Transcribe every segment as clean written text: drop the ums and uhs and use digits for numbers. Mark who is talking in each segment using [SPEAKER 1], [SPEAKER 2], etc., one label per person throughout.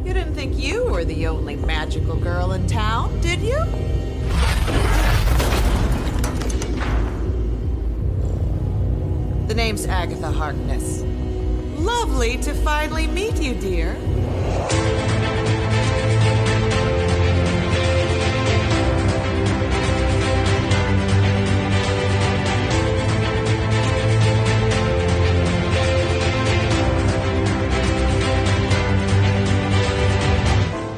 [SPEAKER 1] You didn't think you were the only magical girl in town, did you? The name's Agatha Harkness. Lovely to finally meet you, dear.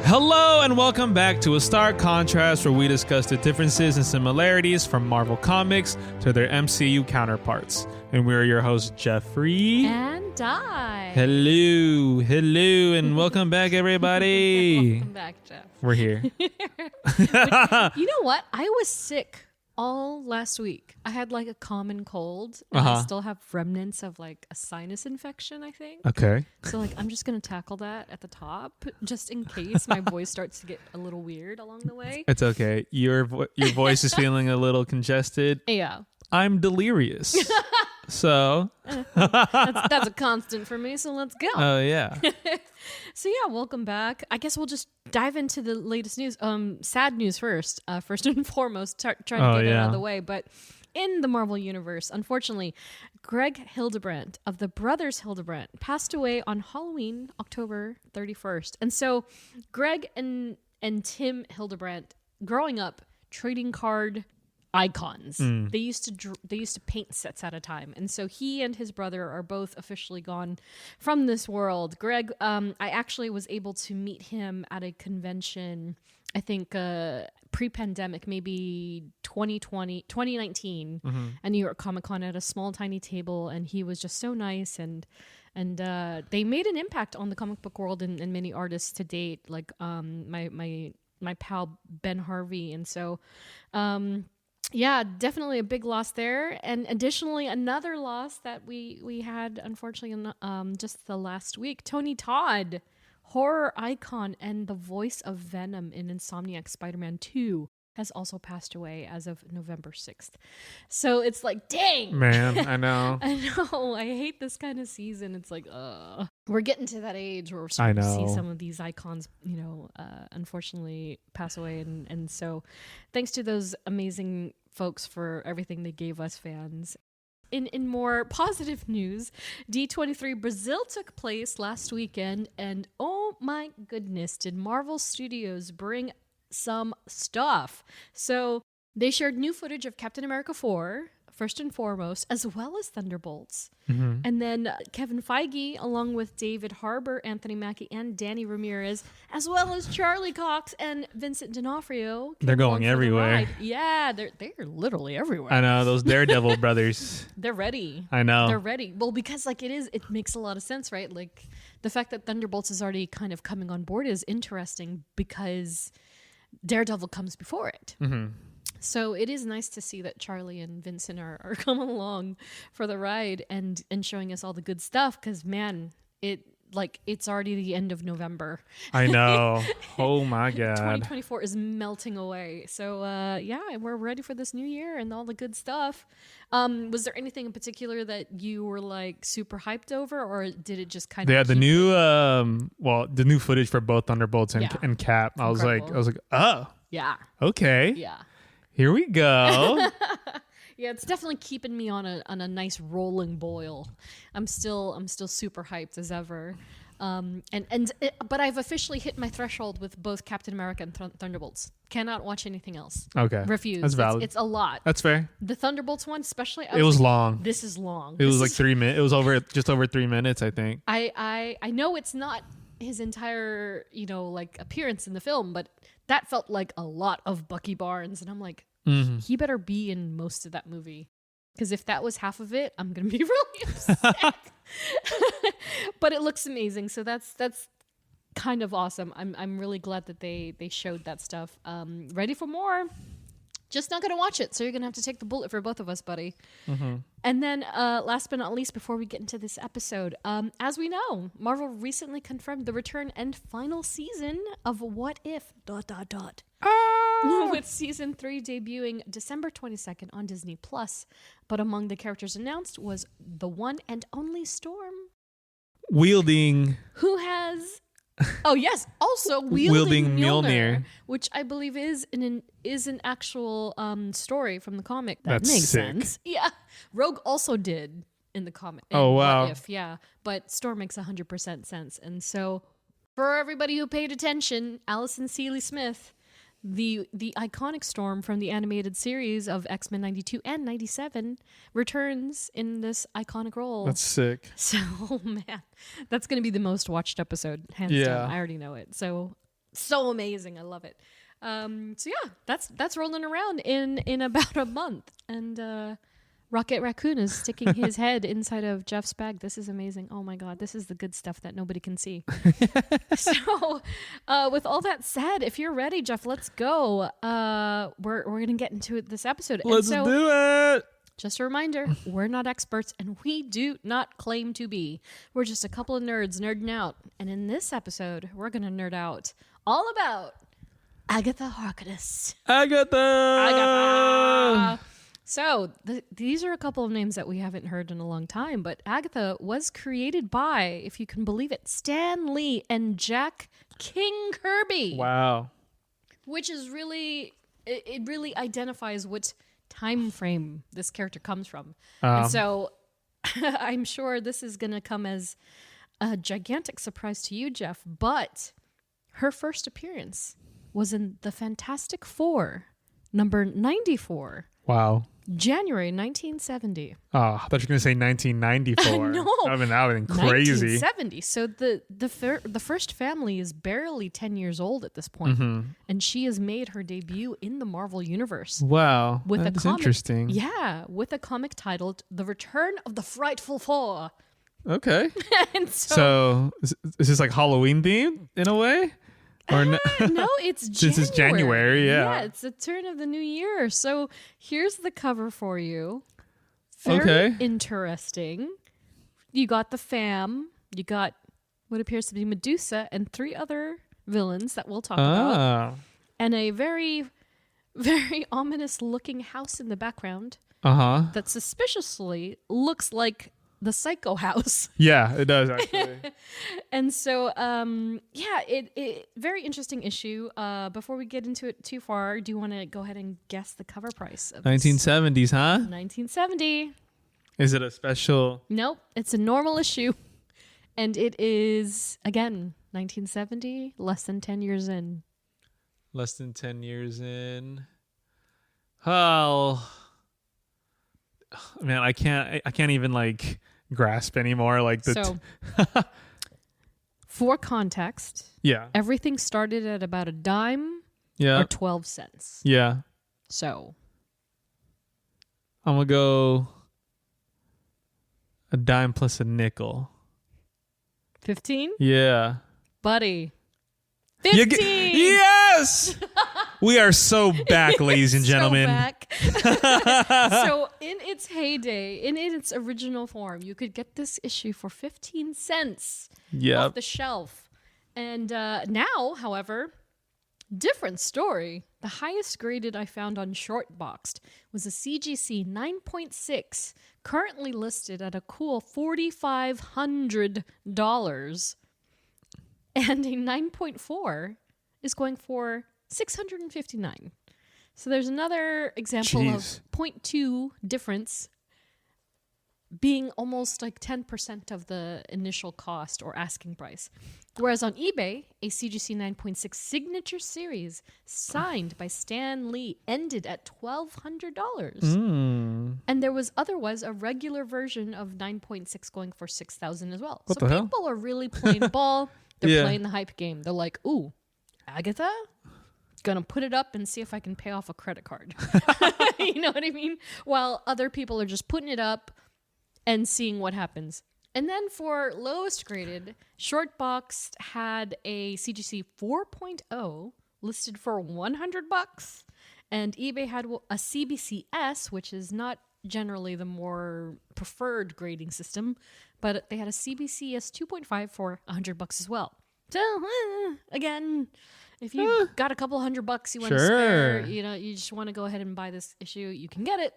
[SPEAKER 2] Hello and welcome back to A Stark Contrast, where we discuss the differences and similarities from Marvel Comics to their MCU counterparts. And we're your hosts, Geoffrey
[SPEAKER 3] and Dai.
[SPEAKER 2] Hello, and welcome back, everybody.
[SPEAKER 3] Welcome back, Jeff.
[SPEAKER 2] We're here.
[SPEAKER 3] You know what? I was sick all last week. I had like a common cold, and I still have remnants of like a sinus infection, I think.
[SPEAKER 2] Okay.
[SPEAKER 3] So like I'm just going to tackle that at the top just in case my voice starts to get a little weird along the way.
[SPEAKER 2] It's okay. Your voice is feeling a little congested.
[SPEAKER 3] Yeah.
[SPEAKER 2] I'm delirious. So
[SPEAKER 3] that's a constant for me, so let's go.
[SPEAKER 2] Oh yeah.
[SPEAKER 3] So yeah, welcome back. I guess we'll just dive into the latest news. Sad news first. First and foremost, trying to get it out of the way. But in the Marvel Universe, unfortunately, Greg Hildebrandt of the Brothers Hildebrandt passed away on Halloween, October 31st. And so Greg and Tim Hildebrandt, growing up, trading card icons. They used to paint sets at a time, and so he and his brother are both officially gone from this world. Greg, I actually was able to meet him at a convention, I think pre-pandemic, maybe 2019 at New York Comic Con, at a small tiny table, and he was just so nice, and they made an impact on the comic book world and many artists to date, like my pal Ben Harvey, and so yeah, definitely a big loss there. And additionally, another loss that we had, unfortunately, just the last week, Tony Todd, horror icon and the voice of Venom in Insomniac Spider-Man 2, has also passed away as of November 6th. So it's like, dang!
[SPEAKER 2] Man, I know.
[SPEAKER 3] I know. I hate this kind of season. It's like, we're getting to that age where we're starting to see some of these icons, unfortunately pass away. And so thanks to those amazing folks for everything they gave us fans. In more positive news, D23 Brazil took place last weekend, and oh my goodness, did Marvel Studios bring some stuff. So they shared new footage of Captain America 4, first and foremost, as well as Thunderbolts. And then Kevin Feige, along with David Harbour, Anthony Mackie, and Danny Ramirez, as well as Charlie Cox and Vincent D'Onofrio.
[SPEAKER 2] They're going everywhere.
[SPEAKER 3] Yeah, they're literally everywhere.
[SPEAKER 2] I know, those Daredevil brothers.
[SPEAKER 3] They're ready.
[SPEAKER 2] I know.
[SPEAKER 3] They're ready. Well, because it makes a lot of sense, right? Like the fact that Thunderbolts is already kind of coming on board is interesting because Daredevil comes before it. So it is nice to see that Charlie and Vincent are coming along for the ride and showing us all the good stuff, because man, it's already the end of November.
[SPEAKER 2] I know. Oh my God.
[SPEAKER 3] 2024 is melting away. So yeah, we're ready for this new year and all the good stuff. Was there anything in particular that you were like super hyped over, or did it just kind of?
[SPEAKER 2] Yeah, the new footage for both Thunderbolts and Cap. I was like, oh,
[SPEAKER 3] yeah,
[SPEAKER 2] okay,
[SPEAKER 3] yeah.
[SPEAKER 2] Here we go.
[SPEAKER 3] Yeah, it's definitely keeping me on a nice rolling boil. I'm still super hyped as ever. But I've officially hit my threshold with both Captain America and Thunderbolts. Cannot watch anything else.
[SPEAKER 2] Okay,
[SPEAKER 3] refuse.
[SPEAKER 2] That's valid.
[SPEAKER 3] It's a lot.
[SPEAKER 2] That's fair.
[SPEAKER 3] The Thunderbolts one, especially.
[SPEAKER 2] It was long.
[SPEAKER 3] This is long.
[SPEAKER 2] It was like 3 minutes. It was just over 3 minutes, I think.
[SPEAKER 3] I know it's not his entire appearance in the film, but that felt like a lot of Bucky Barnes, and I'm like, he better be in most of that movie, because if that was half of it, I'm gonna be really upset. But it looks amazing, so that's kind of awesome. I'm really glad that they showed that stuff. Ready for more? Just not gonna watch it, so you're gonna have to take the bullet for both of us, buddy. And then last but not least, before we get into this episode, as we know, Marvel recently confirmed the return and final season of What If... with season 3 debuting December 22nd on Disney+. But among the characters announced was the one and only Storm.
[SPEAKER 2] Wielding...
[SPEAKER 3] Who has Oh yes, also wielding Mjolnir, which I believe is an actual story from the comic. That
[SPEAKER 2] That's
[SPEAKER 3] makes
[SPEAKER 2] sick.
[SPEAKER 3] sense. Yeah, Rogue also did in the comic.
[SPEAKER 2] Oh,
[SPEAKER 3] in
[SPEAKER 2] wow.
[SPEAKER 3] What If? Yeah, but Storm makes 100% sense. And so, for everybody who paid attention, Alison Seeley Smith, the iconic Storm from the animated series of X-Men 92 and 97, returns in this iconic role.
[SPEAKER 2] That's sick.
[SPEAKER 3] So, man, that's going to be the most watched episode, hands down. I already know it. So amazing. I love it. So yeah, that's rolling around in about a month, and Rocket Raccoon is sticking his head inside of Jeff's bag. This is amazing. Oh my God, this is the good stuff that nobody can see. So, with all that said, if you're ready, Jeff, let's go. We're gonna get into this episode.
[SPEAKER 2] Let's do it.
[SPEAKER 3] Just a reminder, we're not experts, and we do not claim to be. We're just a couple of nerds nerding out. And in this episode, we're going to nerd out all about Agatha Harkness.
[SPEAKER 2] Agatha!
[SPEAKER 3] So, these are a couple of names that we haven't heard in a long time, but Agatha was created by, if you can believe it, Stan Lee and Jack King Kirby.
[SPEAKER 2] Wow.
[SPEAKER 3] Which is really, it really identifies what time frame this character comes from. And so I'm sure this is going to come as a gigantic surprise to you, Jeff, but her first appearance was in The Fantastic Four, number 94.
[SPEAKER 2] Wow.
[SPEAKER 3] January 1970.
[SPEAKER 2] Oh, I thought you were going to say 1994.
[SPEAKER 3] No.
[SPEAKER 2] That would have been crazy.
[SPEAKER 3] 1970. So the first family is barely 10 years old at this point, and she has made her debut in the Marvel Universe.
[SPEAKER 2] Wow.
[SPEAKER 3] With
[SPEAKER 2] That's
[SPEAKER 3] a comic,
[SPEAKER 2] interesting.
[SPEAKER 3] Yeah, with a comic titled The Return of the Frightful Four.
[SPEAKER 2] Okay.
[SPEAKER 3] And
[SPEAKER 2] So is this like Halloween themed in a way? Or
[SPEAKER 3] no, it's January.
[SPEAKER 2] Since it's January, yeah.
[SPEAKER 3] Yeah, it's the turn of the new year. So here's the cover for you. Very interesting. You got the fam. You got what appears to be Medusa and 3 other villains that we'll talk about. And a very, very ominous looking house in the background. That suspiciously looks like the Psycho House.
[SPEAKER 2] Yeah, it does actually.
[SPEAKER 3] And so, it very interesting issue. Before we get into it too far, do you want to go ahead and guess the cover price of
[SPEAKER 2] 1970s, huh?
[SPEAKER 3] 1970.
[SPEAKER 2] Is it a special?
[SPEAKER 3] Nope, it's a normal issue. And it is, again, 1970, less than 10 years in.
[SPEAKER 2] Less than 10 years in. Oh, man, I can't even like grasp anymore. Like
[SPEAKER 3] So, for context,
[SPEAKER 2] yeah,
[SPEAKER 3] everything started at about a dime
[SPEAKER 2] yeah,
[SPEAKER 3] or 12 cents.
[SPEAKER 2] yeah.
[SPEAKER 3] So,
[SPEAKER 2] I'm gonna go a dime plus a nickel.
[SPEAKER 3] 15?
[SPEAKER 2] Yeah,
[SPEAKER 3] Buddy. 15!
[SPEAKER 2] Yes! We are so back, ladies and gentlemen.
[SPEAKER 3] So back. So in its heyday, in its original form, you could get this issue for 15 cents off the shelf. And now, however, different story. The highest graded I found on Shortboxed was a CGC 9.6, currently listed at a cool $4,500. And a 9.4 is going for $659. So there's another example of 0.2 difference being almost like 10% of the initial cost or asking price. Whereas on eBay, a CGC 9.6 signature series signed by Stan Lee ended at $1,200. And there was otherwise a regular version of 9.6 going for $6,000 as well.
[SPEAKER 2] What
[SPEAKER 3] so
[SPEAKER 2] the hell?
[SPEAKER 3] people are really playing ball. They're playing the hype game. They're like, ooh, Agatha? Gonna put it up and see if I can pay off a credit card. You know what I mean? While other people are just putting it up and seeing what happens. And then for lowest graded, Shortboxed had a CGC 4.0 listed for $100, and eBay had a CBCS, which is not generally the more preferred grading system, but they had a CBCS 2.5 for $100 as well. So again, if you got a couple $100 you want to spare, you just want to go ahead and buy this issue, you can get it.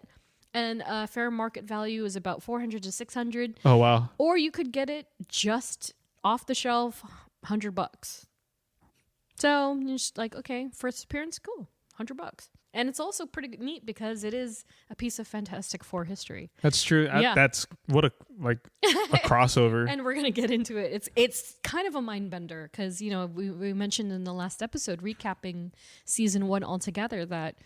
[SPEAKER 3] And fair market value is about $400 to $600.
[SPEAKER 2] Oh wow!
[SPEAKER 3] Or you could get it just off the shelf, $100. So you're just like, okay, first appearance, cool, $100. And it's also pretty neat because it is a piece of Fantastic Four history.
[SPEAKER 2] That's true.
[SPEAKER 3] Yeah.
[SPEAKER 2] That's what a crossover.
[SPEAKER 3] And we're gonna get into it. It's kind of a mind bender because we mentioned in the last episode recapping season 1 altogether that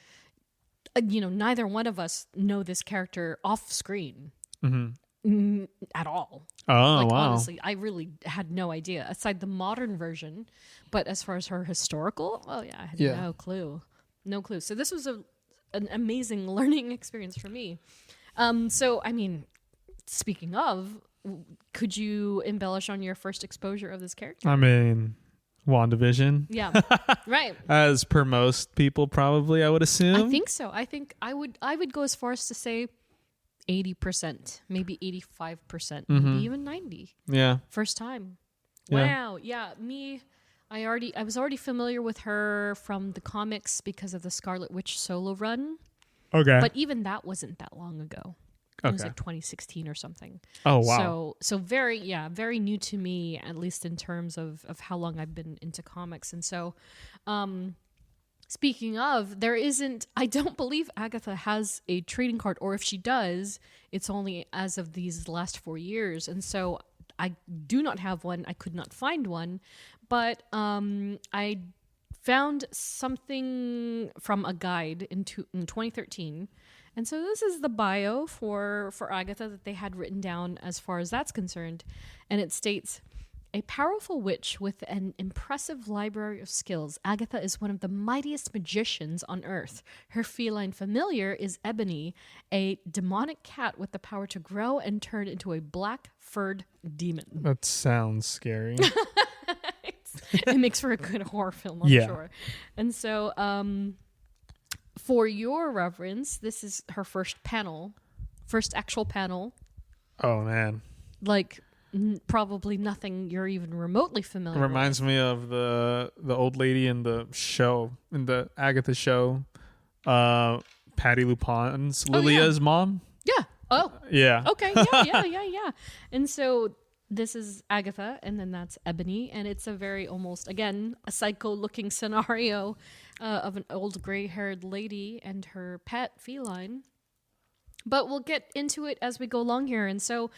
[SPEAKER 3] neither one of us know this character off screen at all.
[SPEAKER 2] Oh, wow.
[SPEAKER 3] Honestly, I really had no idea aside the modern version. But as far as her historical, I had no clue. No clue. So this was an amazing learning experience for me. So, I mean, speaking of, could you embellish on your first exposure of this character?
[SPEAKER 2] I mean, WandaVision.
[SPEAKER 3] Yeah, right.
[SPEAKER 2] As per most people, probably, I would assume.
[SPEAKER 3] I think so. I think I would go as far as to say 80%, maybe 85%, maybe even 90%.
[SPEAKER 2] Yeah.
[SPEAKER 3] First time.
[SPEAKER 2] Yeah.
[SPEAKER 3] Wow. Yeah, me... I was already familiar with her from the comics because of the Scarlet Witch solo run.
[SPEAKER 2] Okay.
[SPEAKER 3] But even that wasn't that long ago. It was
[SPEAKER 2] Okay.
[SPEAKER 3] like 2016 or something.
[SPEAKER 2] Oh, wow.
[SPEAKER 3] So very new to me, at least in terms of how long I've been into comics. And so, speaking of, I don't believe Agatha has a trading card, or if she does, it's only as of these last 4 years. And so I do not have one. I could not find one. But I found something from a guide in 2013. And so this is the bio for Agatha that they had written down as far as that's concerned. And it states, a powerful witch with an impressive library of skills, Agatha is one of the mightiest magicians on Earth. Her feline familiar is Ebony, a demonic cat with the power to grow and turn into a black-furred demon.
[SPEAKER 2] That sounds scary.
[SPEAKER 3] It makes for a good horror film, I'm sure. And so, for your reference, this is her first actual panel.
[SPEAKER 2] Oh, man.
[SPEAKER 3] Like, probably nothing you're even remotely familiar with.
[SPEAKER 2] Reminds me of the old lady in the Agatha show, Patty Lupon's Lilia's mom.
[SPEAKER 3] Yeah. Oh.
[SPEAKER 2] Yeah.
[SPEAKER 3] Okay. Yeah. And so this is Agatha, and then that's Ebony, and it's a very almost, again, a psycho-looking scenario of an old gray-haired lady and her pet feline. But we'll get into it as we go along here. And so,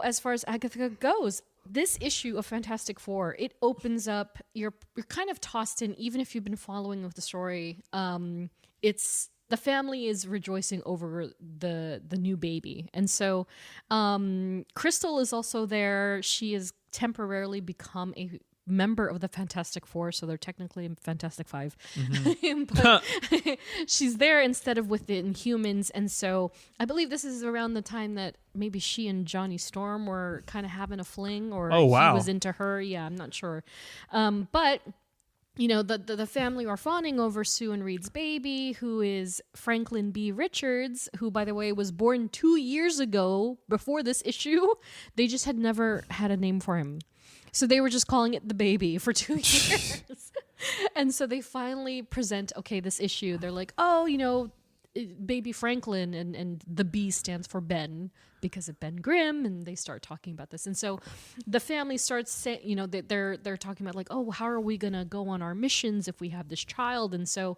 [SPEAKER 3] as far as Agatha goes, this issue of Fantastic Four, it opens up, you're kind of tossed in, even if you've been following with the story. The family is rejoicing over the new baby. And so Crystal is also there. She has temporarily become a member of the Fantastic Four, so they're technically Fantastic Five. But she's there instead of with the Inhumans. And so I believe this is around the time that maybe she and Johnny Storm were kind of having a fling, or he was into her. Yeah, I'm not sure. But... the family are fawning over Sue and Reed's baby, who is Franklin B. Richards, who, by the way, was born 2 years ago before this issue. They just had never had a name for him. So they were just calling it the baby for 2 years. And so they finally present, this issue. They're like, baby Franklin, and the B stands for Ben because of Ben Grimm, and they start talking about this. And so the family starts saying, they're talking about like, oh, how are we gonna go on our missions if we have this child? And so,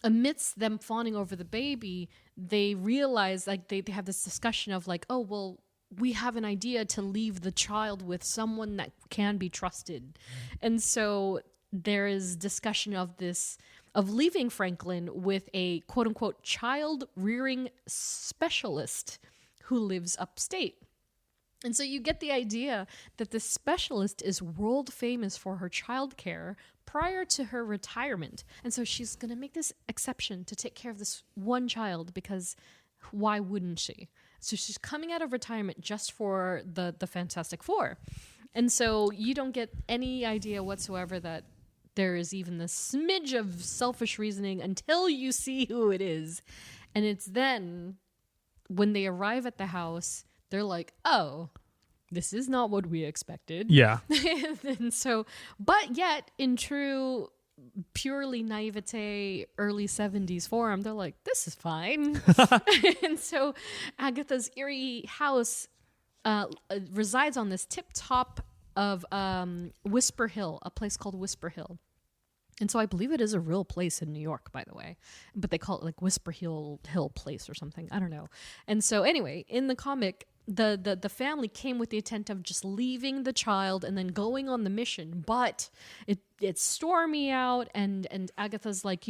[SPEAKER 3] amidst them fawning over the baby, they realize, like, they have this discussion of like, oh, well, we have an idea to leave the child with someone that can be trusted. And so there is discussion of this, of leaving Franklin with a quote-unquote child rearing specialist who lives upstate. And so you get the idea that this specialist is world famous for her childcare prior to her retirement. And so she's going to make this exception to take care of this one child, because why wouldn't she? So she's coming out of retirement just for the Fantastic Four. And so you don't get any idea whatsoever that there is even the smidge of selfish reasoning until you see who it is. And it's then when they arrive at the house, they're like, oh, this is not what we expected.
[SPEAKER 2] Yeah.
[SPEAKER 3] And so, but yet in true purely naivete early 70s form, they're like, this is fine. And so Agatha's eerie house resides on this tip top of Whisper Hill, a place called Whisper Hill. And so I believe it is a real place in New York, by the way. But they call it like Whisper Hill Place or something. I don't know. And so anyway, in the comic, the family came with the intent of just leaving the child and then going on the mission. But it's stormy out, and Agatha's like,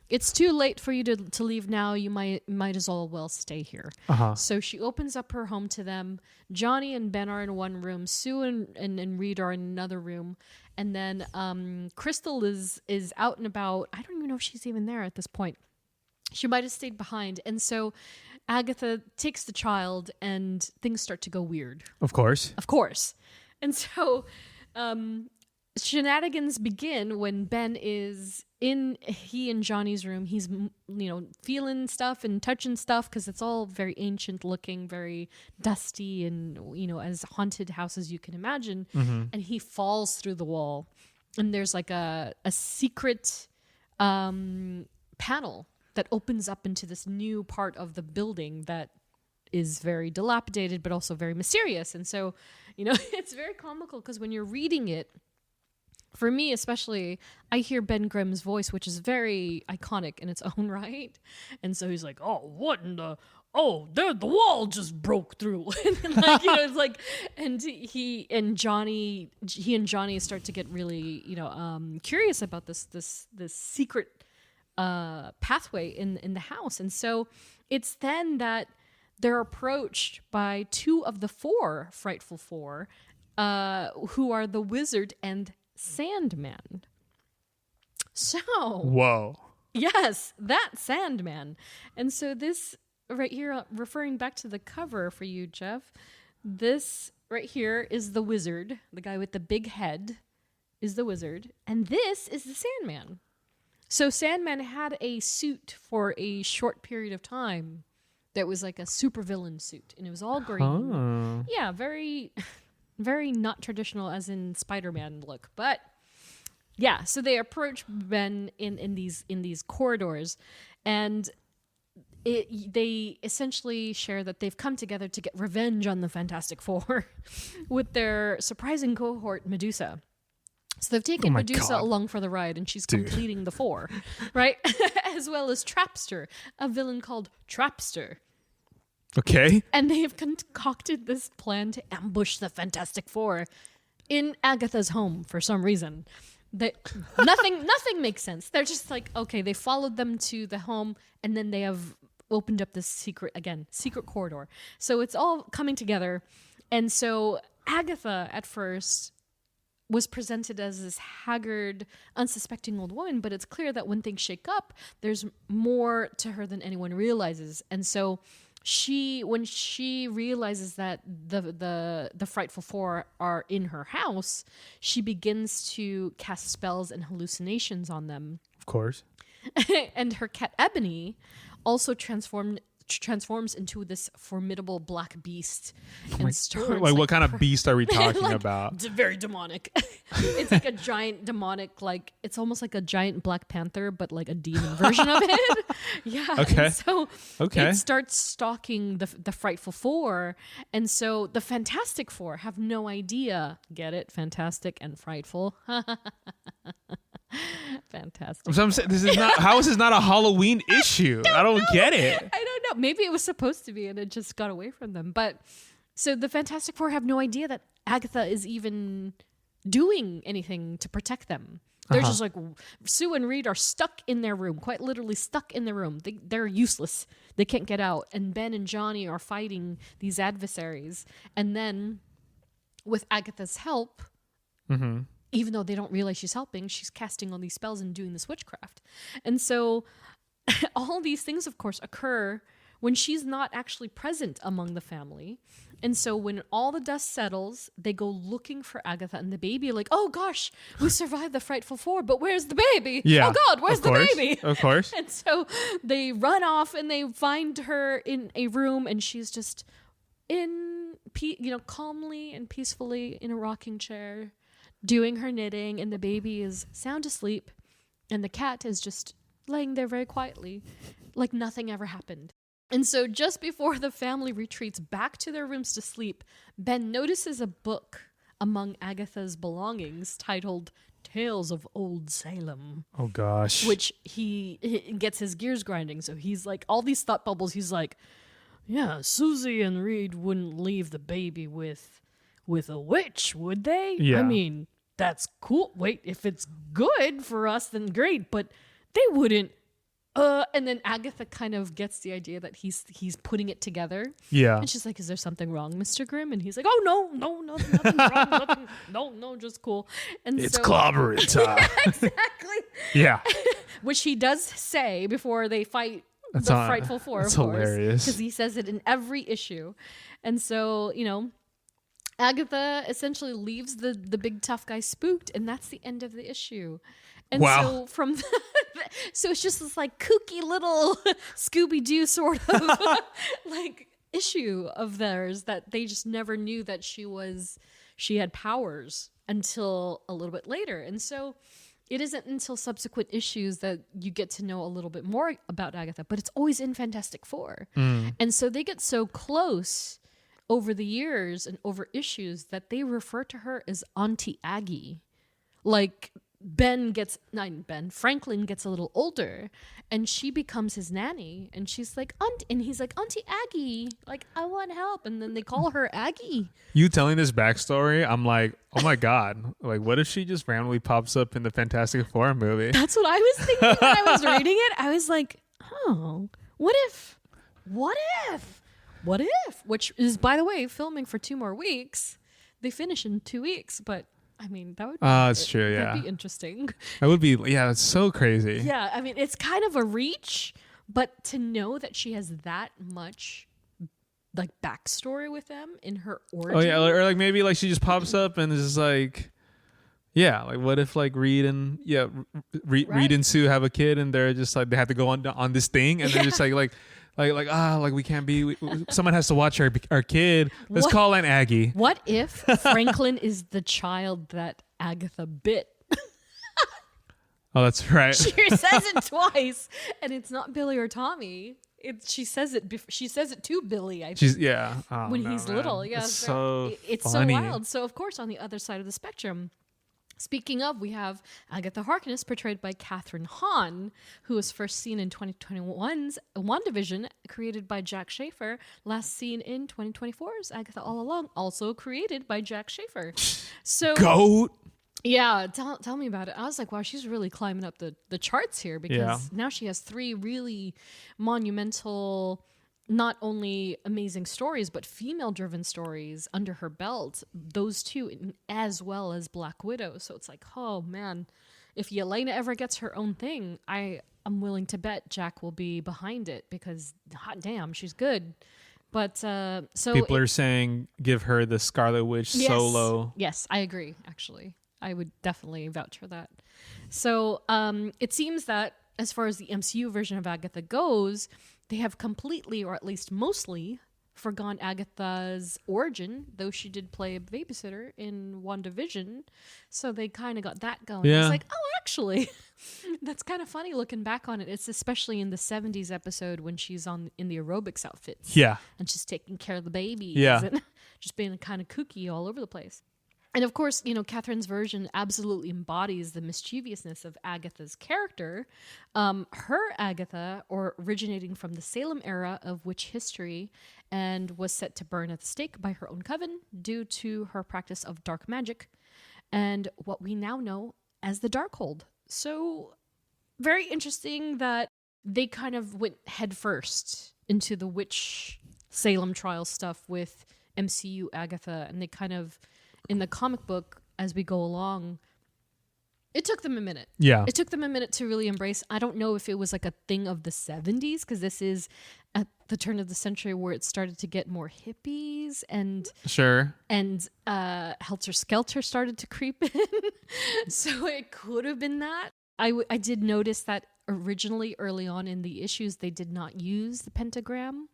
[SPEAKER 3] it's too late for you to leave now. You might as well stay here.
[SPEAKER 2] Uh-huh.
[SPEAKER 3] So she opens up her home to them. Johnny and Ben are in one room. Sue and Reed are in another room. And then Crystal is out and about. I don't even know if she's even there at this point. She might have stayed behind. And so Agatha takes the child and things start to go weird.
[SPEAKER 2] Of course.
[SPEAKER 3] And so shenanigans begin when Ben is in he and Johnny's room. He's feeling stuff and touching stuff because it's all very ancient looking, very dusty, and as haunted house as you can imagine.
[SPEAKER 2] Mm-hmm.
[SPEAKER 3] And he falls through the wall, and there's like a secret panel that opens up into this new part of the building that is very dilapidated but also very mysterious. And so it's very comical because when you're reading it, for me especially, I hear Ben Grimm's voice, which is very iconic in its own right. And so he's like, oh, what in the... Oh, the wall just broke through. It's like, and he and Johnny start to get really, curious about this secret pathway in the house. And so it's then that they're approached by two of the four Frightful Four, who are the Wizard and Sandman. So,
[SPEAKER 2] whoa.
[SPEAKER 3] Yes, that Sandman. And so this right here, referring back to the cover for you, Jeff, this right here is the Wizard. The guy with the big head is the Wizard. And this is the Sandman. So Sandman had a suit for a short period of time that was like a supervillain suit. And it was all green.
[SPEAKER 2] Oh.
[SPEAKER 3] Yeah, very... very not traditional as in Spider-Man look, but yeah, so they approach Ben in these corridors, and they essentially share that they've come together to get revenge on the Fantastic Four with their surprising cohort Medusa. So they've taken Medusa along for the ride, and she's completing the four, right? As well as Trapster, a villain called Trapster.
[SPEAKER 2] Okay.
[SPEAKER 3] And they have concocted this plan to ambush the Fantastic Four in Agatha's home for some reason. Nothing makes sense. They're just like, okay, they followed them to the home, and then they have opened up this secret corridor. So it's all coming together. And so Agatha at first was presented as this haggard, unsuspecting old woman, but it's clear that when things shake up, there's more to her than anyone realizes. And so when she realizes that the Frightful Four are in her house, she begins to cast spells and hallucinations on them.
[SPEAKER 2] Of course.
[SPEAKER 3] And her cat Ebony also transforms into this formidable black beast and starts
[SPEAKER 2] like what kind of beast are we talking about?
[SPEAKER 3] It's very demonic. It's like a giant demonic, like it's almost like a giant Black Panther, but like a demon version of it. Yeah.
[SPEAKER 2] Okay.
[SPEAKER 3] And so it starts stalking the Frightful Four, and so the Fantastic Four have no idea. Get it? Fantastic and frightful. Fantastic.
[SPEAKER 2] So I'm saying, how is this not a Halloween issue? I don't get it.
[SPEAKER 3] I don't know. Maybe it was supposed to be and it just got away from them. But so the Fantastic Four have no idea that Agatha is even doing anything to protect them. They're just like, Sue and Reed are stuck in their room, quite literally stuck in their room. They're useless. They can't get out. And Ben and Johnny are fighting these adversaries. And then with Agatha's help, even though they don't realize she's helping, she's casting all these spells and doing this witchcraft. And so all these things, of course, occur when she's not actually present among the family. And so when all the dust settles, they go looking for Agatha and the baby, like, oh gosh, we survived the Frightful Four, but where's the baby?
[SPEAKER 2] Yeah,
[SPEAKER 3] oh God, where's the baby?
[SPEAKER 2] Of course.
[SPEAKER 3] And so they run off and they find her in a room, and she's just calmly and peacefully in a rocking chair doing her knitting, and the baby is sound asleep, and the cat is just laying there very quietly, like nothing ever happened. And so just before the family retreats back to their rooms to sleep, Ben notices a book among Agatha's belongings titled Tales of Old Salem.
[SPEAKER 2] Oh, gosh.
[SPEAKER 3] Which he gets his gears grinding. So he's like, all these thought bubbles, he's like, yeah, Susie and Reed wouldn't leave the baby with a witch, would they?
[SPEAKER 2] Yeah.
[SPEAKER 3] I mean, that's cool. Wait, if it's good for us, then great. But they wouldn't. And then Agatha kind of gets the idea that he's putting it together.
[SPEAKER 2] Yeah.
[SPEAKER 3] And she's like, is there something wrong, Mr. Grimm? And he's like, oh, no, nothing wrong. No, just cool. And
[SPEAKER 2] It's clobbering time.
[SPEAKER 3] Yeah, exactly.
[SPEAKER 2] Yeah.
[SPEAKER 3] Which he does say before they fight
[SPEAKER 2] That's
[SPEAKER 3] the Frightful Four,
[SPEAKER 2] that's
[SPEAKER 3] of course.
[SPEAKER 2] hilarious.
[SPEAKER 3] Because he says it in every issue. And so, Agatha essentially leaves the big tough guy spooked, and that's the end of the issue. And
[SPEAKER 2] Wow.
[SPEAKER 3] so so it's just this like kooky little Scooby-Doo sort of like issue of theirs that they just never knew that she had powers until a little bit later. And so it isn't until subsequent issues that you get to know a little bit more about Agatha, but it's always in Fantastic Four. And so they get so close over the years and over issues that they refer to her as Auntie Aggie. Like Franklin gets a little older and she becomes his nanny and she's like, and he's like, Auntie Aggie, like, I want help. And then they call her Aggie.
[SPEAKER 2] You telling this backstory, I'm like, oh my God. Like, what if she just randomly pops up in the Fantastic Four movie?
[SPEAKER 3] That's what I was thinking when I was reading it. I was like, oh, what if? Which is, by the way, filming for 2 more weeks. They finish in 2 weeks, but I mean, that would be,
[SPEAKER 2] it's true, yeah.
[SPEAKER 3] That'd be interesting.
[SPEAKER 2] That would be, yeah, it's so crazy.
[SPEAKER 3] Yeah, I mean, it's kind of a reach, but to know that she has that much like backstory with them in her origin.
[SPEAKER 2] Oh, yeah, or like maybe like she just pops up and is just like, yeah, like what if like Reed and Reed and Sue have a kid and they're just like, they have to go on this thing and they're just like we can't be. Someone has to watch our kid. Let's call Aunt Aggie.
[SPEAKER 3] What if Franklin is the child that Agatha bit?
[SPEAKER 2] Oh, that's right.
[SPEAKER 3] She says it twice, and it's not Billy or Tommy. She says it. She says it to Billy. I think. When he's little. Yeah,
[SPEAKER 2] it's so
[SPEAKER 3] it's
[SPEAKER 2] funny.
[SPEAKER 3] so wild. So of course, on the other side of the spectrum. Speaking of, we have Agatha Harkness, portrayed by Catherine Hahn, who was first seen in 2021's WandaVision, created by Jack Schaefer, last seen in 2024's Agatha All Along, also created by Jack Schaefer. So,
[SPEAKER 2] GOAT!
[SPEAKER 3] Yeah, tell me about it. I was like, wow, she's really climbing up the charts here, because now she has 3 really monumental, not only amazing stories, but female-driven stories under her belt. Those 2, as well as Black Widow. So it's like, oh man, if Yelena ever gets her own thing, I'm willing to bet Jack will be behind it, because hot damn, she's good. But so
[SPEAKER 2] people are saying give her the Scarlet Witch solo.
[SPEAKER 3] Yes, I agree. Actually, I would definitely vouch for that. So it seems that as far as the MCU version of Agatha goes, they have completely, or at least mostly, forgone Agatha's origin, though she did play a babysitter in WandaVision. So they kind of got that going.
[SPEAKER 2] Yeah.
[SPEAKER 3] It's like, oh, actually, that's kind of funny looking back on it. It's especially in the 70s episode when she's in the aerobics outfits.
[SPEAKER 2] Yeah.
[SPEAKER 3] And she's taking care of the babies.
[SPEAKER 2] Yeah.
[SPEAKER 3] And just being kind of kooky all over the place. And of course, Catherine's version absolutely embodies the mischievousness of Agatha's character. Her Agatha, originating from the Salem era of witch history, and was set to burn at the stake by her own coven due to her practice of dark magic, and what we now know as the Darkhold. So, very interesting that they kind of went headfirst into the witch Salem trial stuff with MCU Agatha, and they kind of, in the comic book, as we go along, it took them a minute.
[SPEAKER 2] Yeah.
[SPEAKER 3] It took them a minute to really embrace. I don't know if it was like a thing of the 70s, because this is at the turn of the century where it started to get more hippies and Helter Skelter started to creep in. So it could have been that. I did notice that originally, early on in the issues, they did not use the pentagram.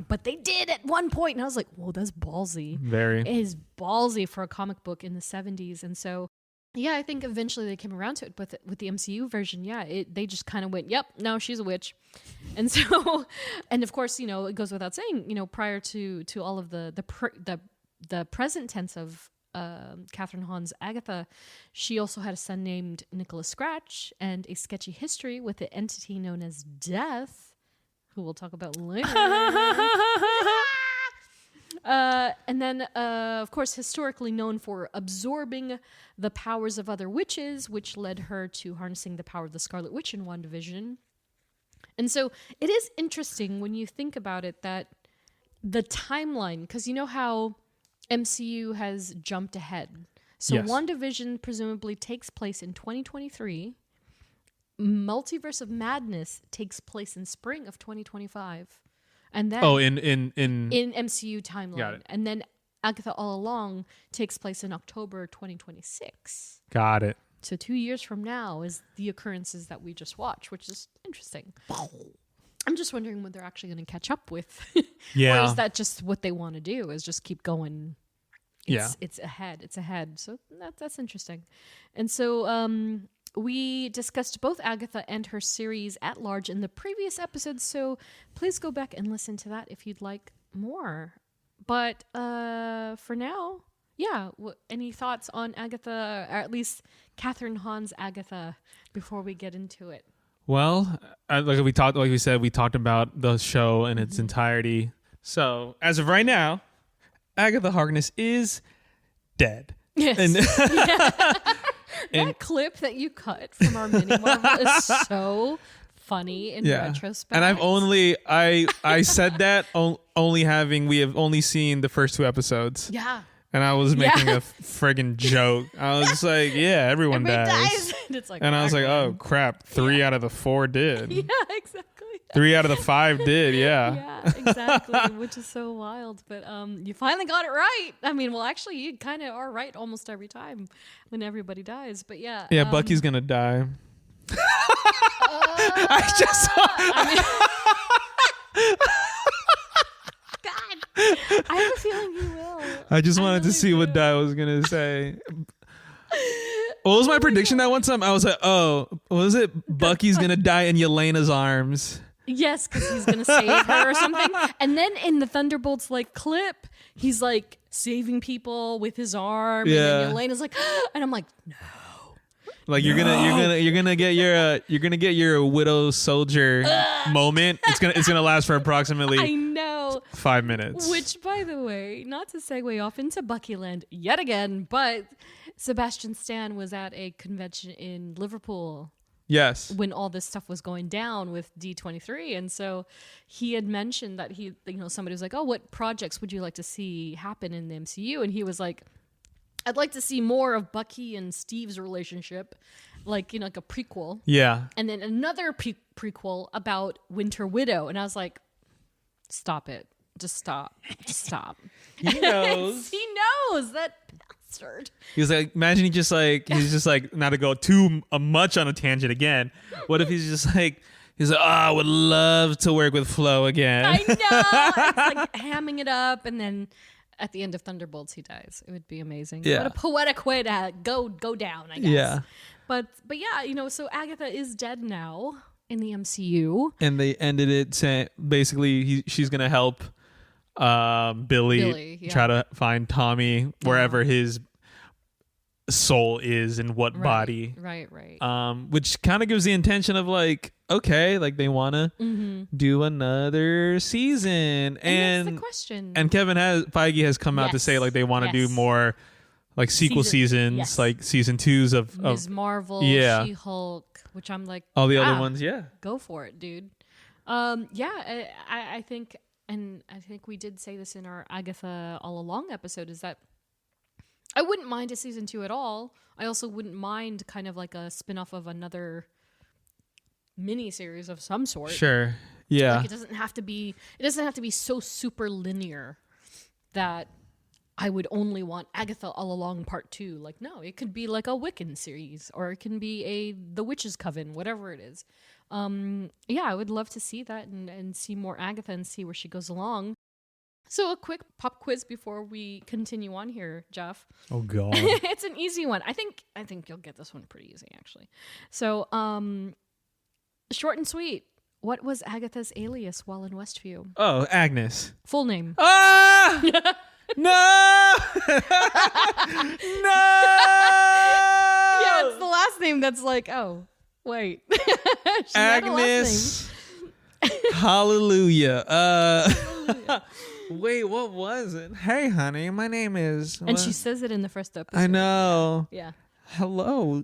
[SPEAKER 3] But they did at one point, and I was like, whoa, that's ballsy.
[SPEAKER 2] Very.
[SPEAKER 3] It is ballsy for a comic book in the 70s. And so Yeah, I think eventually they came around to it, but with the MCU version, they just kind of went, "Yep, no, she's a witch," and so, and of course, it goes without saying, prior to all of the present tense of Catherine Hahn's Agatha, she also had a son named Nicholas Scratch and a sketchy history with the entity known as Death, who we'll talk about later. And then, of course, historically known for absorbing the powers of other witches, which led her to harnessing the power of the Scarlet Witch in WandaVision. And so it is interesting when you think about it that the timeline, because you know how MCU has jumped ahead. So
[SPEAKER 2] Yes.
[SPEAKER 3] WandaVision presumably takes place in 2023. Multiverse of Madness takes place in spring of 2025. And then in MCU timeline.
[SPEAKER 2] Got it.
[SPEAKER 3] And then Agatha All Along takes place in October 2026.
[SPEAKER 2] Got it.
[SPEAKER 3] So 2 years from now is the occurrences that we just watched, which is interesting. I'm just wondering when they're actually going to catch up with.
[SPEAKER 2] Yeah.
[SPEAKER 3] Or is that just what they want to do, is just keep going? It's ahead. So that's interesting. And so we discussed both Agatha and her series at large in the previous episode, so please go back and listen to that if you'd like more. But for now, any thoughts on Agatha, or at least Catherine Hahn's Agatha, before we get into it?
[SPEAKER 2] Well, like we talked about the show in its entirety. So as of right now, Agatha Harkness is dead.
[SPEAKER 3] Yes.
[SPEAKER 2] And
[SPEAKER 3] that clip that you cut from our mini Marvel is so funny in retrospect.
[SPEAKER 2] And I said that we have only seen the first 2 episodes.
[SPEAKER 3] Yeah.
[SPEAKER 2] And I was making a friggin' joke. I was just like, yeah, everyone dies.
[SPEAKER 3] And it's like,
[SPEAKER 2] And I was like, oh crap, 3 out of the 4 did.
[SPEAKER 3] Yeah, exactly.
[SPEAKER 2] 3 out of the 5 did, yeah.
[SPEAKER 3] Yeah, exactly, which is so wild. But you finally got it right. I mean, well, actually, you kind of are right almost every time when everybody dies. But yeah.
[SPEAKER 2] Yeah, Bucky's gonna die. I just
[SPEAKER 3] God, I have a feeling he will.
[SPEAKER 2] I just wanted to see what Di was gonna say. What was my prediction that one time? I was like, oh, what was it? Bucky's gonna die in Yelena's arms.
[SPEAKER 3] Yes, because he's gonna save her or something. And then in the Thunderbolts clip, he's like saving people with his arm.
[SPEAKER 2] Yeah.
[SPEAKER 3] And then Yelena's like, and I'm like, no.
[SPEAKER 2] Like you're gonna get your widow soldier moment. It's gonna last for
[SPEAKER 3] I
[SPEAKER 2] approximately
[SPEAKER 3] know.
[SPEAKER 2] 5 minutes.
[SPEAKER 3] Which, by the way, not to segue off into Buckyland yet again, but Sebastian Stan was at a convention in Liverpool
[SPEAKER 2] Yes.
[SPEAKER 3] when all this stuff was going down with D23, and so he had mentioned that somebody was like, oh, what projects would you like to see happen in the MCU? And he was like, I'd like to see more of Bucky and Steve's relationship, like a prequel.
[SPEAKER 2] Yeah.
[SPEAKER 3] And then another prequel about Winter Widow. And I was like, stop it. Just stop.
[SPEAKER 2] He knows.
[SPEAKER 3] He knows, that bastard.
[SPEAKER 2] He was like, imagine he's just like, not to go too much on a tangent again. What if he's like, oh, I would love to work with Flo again.
[SPEAKER 3] I know. It's like hamming it up, and then at the end of Thunderbolts, he dies. It would be amazing.
[SPEAKER 2] Yeah.
[SPEAKER 3] What a poetic way to go down, I guess.
[SPEAKER 2] Yeah.
[SPEAKER 3] But yeah, so Agatha is dead now in the MCU.
[SPEAKER 2] And they ended it saying basically she's gonna help Billy try to find Tommy wherever his soul is in what body.
[SPEAKER 3] Right.
[SPEAKER 2] Which kind of gives the intention of like, okay, like they want to do another season.
[SPEAKER 3] And that's the question.
[SPEAKER 2] And Feige has come out to say like they want to do more like sequel seasons, like season 2s of
[SPEAKER 3] Ms. Marvel,
[SPEAKER 2] yeah.
[SPEAKER 3] She-Hulk, which I'm like,
[SPEAKER 2] all the other ones, yeah.
[SPEAKER 3] Go for it, dude. I think, and I think we did say this in our Agatha All Along episode, is that I wouldn't mind a season 2 at all. I also wouldn't mind kind of like a spin-off of another mini series of some sort.
[SPEAKER 2] Sure. Yeah.
[SPEAKER 3] Like it doesn't have to be so super linear that I would only want Agatha All Along Part 2. Like, no, it could be like a Wiccan series, or it can be The Witch's Coven, whatever it is. I would love to see that and see more Agatha and see where she goes along. So a quick pop quiz before we continue on here, Jeff.
[SPEAKER 2] Oh God.
[SPEAKER 3] It's an easy one. I think you'll get this one pretty easy, actually. So, short and sweet. What was Agatha's alias while in Westview?
[SPEAKER 2] Oh, Agnes.
[SPEAKER 3] Full name.
[SPEAKER 2] Ah! No! No!
[SPEAKER 3] Yeah, it's the last name that's like, oh, wait. She had a last
[SPEAKER 2] Agnes. Hallelujah. Wait, what was it? Hey, honey, my name is.
[SPEAKER 3] And she says it in the first episode.
[SPEAKER 2] I know.
[SPEAKER 3] Yeah.
[SPEAKER 2] Hello.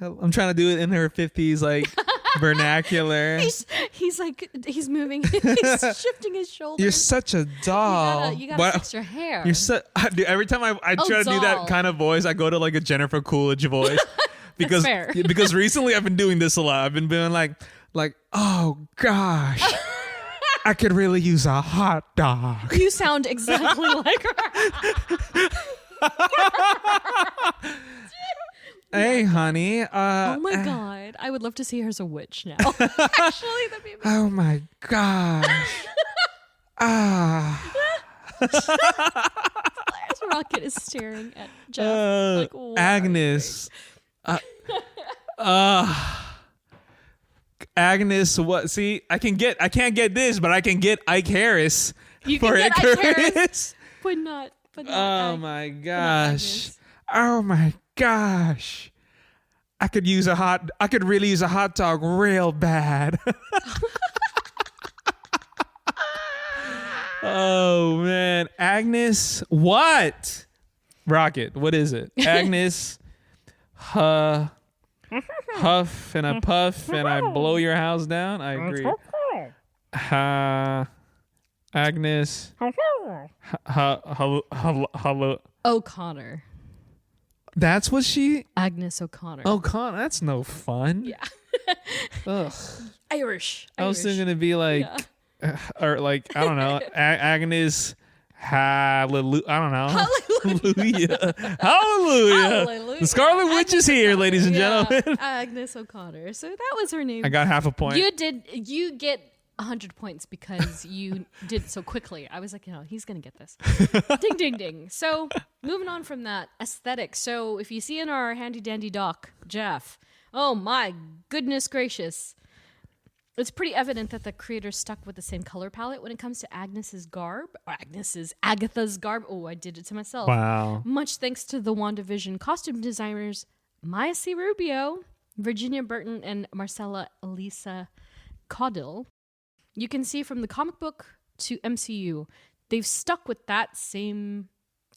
[SPEAKER 2] I'm trying to do it in her 50s, like vernacular.
[SPEAKER 3] He's like, he's moving, he's shifting his shoulders.
[SPEAKER 2] You're such a doll.
[SPEAKER 3] You gotta fix your hair.
[SPEAKER 2] You're dude, every time I try to do that kind of voice, I go to like a Jennifer Coolidge voice. Because
[SPEAKER 3] fair.
[SPEAKER 2] Because recently I've been doing this a lot. I've been being like, oh gosh. I could really use a hot dog.
[SPEAKER 3] You sound exactly like her.
[SPEAKER 2] Hey, honey.
[SPEAKER 3] Oh my God. I would love to see her as a witch now. Actually, that'd be amazing.
[SPEAKER 2] Oh my gosh.
[SPEAKER 3] Rocket is staring at Jeff. Like, what
[SPEAKER 2] Agnes. Agnes, what? See, I can't get this, but I can get Ike Harris
[SPEAKER 3] You
[SPEAKER 2] for
[SPEAKER 3] can get Ike
[SPEAKER 2] Icarus.
[SPEAKER 3] Harris, but not
[SPEAKER 2] Oh my gosh. Oh my gosh. I could really use a hot dog real bad. Oh man. Agnes, what? Rocket, what is it? Agnes, huff and a puff and I blow your house down. I agree. Agnes, hello.
[SPEAKER 3] O'Connor.
[SPEAKER 2] That's what she.
[SPEAKER 3] Agnes O'Connor.
[SPEAKER 2] O'Connor. That's no fun.
[SPEAKER 3] Yeah.
[SPEAKER 2] Ugh.
[SPEAKER 3] Irish.
[SPEAKER 2] I was still gonna be like, or like I don't know, Agnes. Hallelujah. I don't know. Hallelujah. Hallelujah. The Scarlet Witch is here, ladies and gentlemen.
[SPEAKER 3] Agnes O'Connor. So that was her name.
[SPEAKER 2] I got half a point.
[SPEAKER 3] You get 100 points because you did it so quickly. I was like, he's going to get this. Ding, ding, ding. So moving on from that, aesthetic. So if you see in our handy dandy doc, Jeff, oh my goodness gracious. It's pretty evident that the creator stuck with the same color palette when it comes to Agatha's garb. Oh, I did it to myself.
[SPEAKER 2] Wow.
[SPEAKER 3] Much thanks to the WandaVision costume designers Maya C. Rubio, Virginia Burton, and Marcella Elisa Caudill. You can see from the comic book to MCU, they've stuck with that same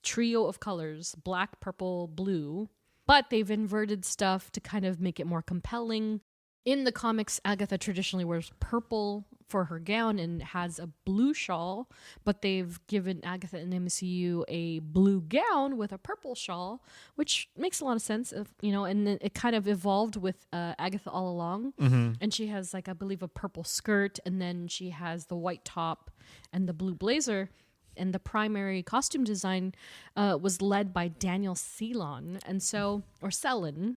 [SPEAKER 3] trio of colors, black, purple, blue, but they've inverted stuff to kind of make it more compelling. In the comics, Agatha traditionally wears purple for her gown and has a blue shawl, but they've given Agatha in MCU a blue gown with a purple shawl, which makes a lot of sense. And then it kind of evolved with Agatha All Along, and she has I believe a purple skirt, and then she has the white top and the blue blazer. And the primary costume design was led by Daniel Ceylon, or Cellin.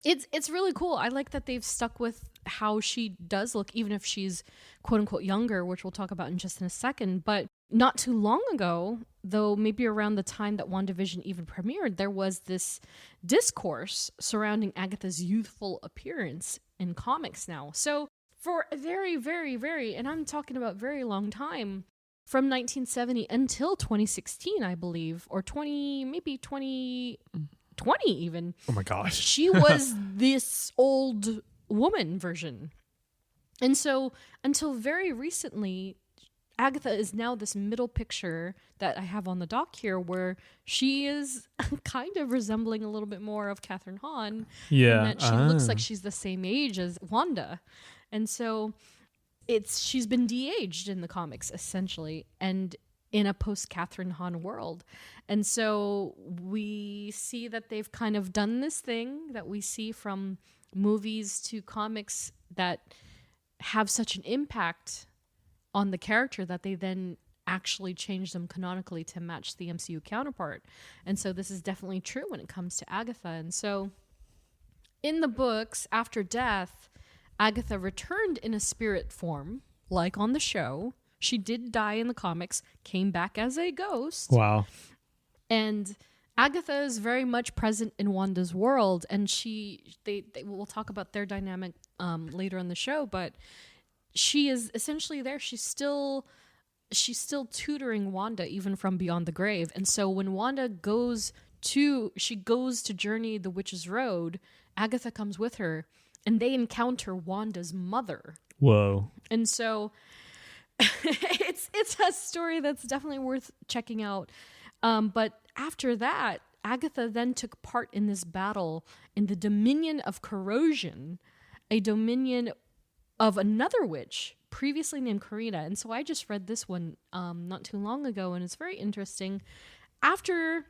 [SPEAKER 3] It's really cool. I like that they've stuck with how she does look, even if she's quote unquote younger, which we'll talk about in just in a second. But not too long ago, though, maybe around the time that WandaVision even premiered, there was this discourse surrounding Agatha's youthful appearance in comics now. So for a very, very, very, and I'm talking about very long time, from 1970 until 2016, I believe, or 2020 even.
[SPEAKER 2] Oh my gosh.
[SPEAKER 3] She was this old woman version. And so until very recently, Agatha is now this middle picture that I have on the dock here where she is kind of resembling a little bit more of Catherine Hahn.
[SPEAKER 2] Yeah.
[SPEAKER 3] And that she looks like she's the same age as Wanda. And so she's been de-aged in the comics essentially. And in a post-Catherine Hahn world. And so we see that they've kind of done this thing that we see from movies to comics that have such an impact on the character that they then actually change them canonically to match the MCU counterpart. And so this is definitely true when it comes to Agatha. And so in the books, after death, Agatha returned in a spirit form, like on the show, She did die in the comics, came back as a ghost.
[SPEAKER 2] Wow.
[SPEAKER 3] And Agatha is very much present in Wanda's world, and they will talk about their dynamic later in the show, but she is essentially there. She's still tutoring Wanda even from beyond the grave. And so when Wanda goes to journey the Witch's Road, Agatha comes with her, and they encounter Wanda's mother.
[SPEAKER 2] Whoa.
[SPEAKER 3] And so it's a story that's definitely worth checking out. But after that, Agatha then took part in this battle in the Dominion of Corrosion, a dominion of another witch previously named Karina. And so I just read this one not too long ago, and it's very interesting. After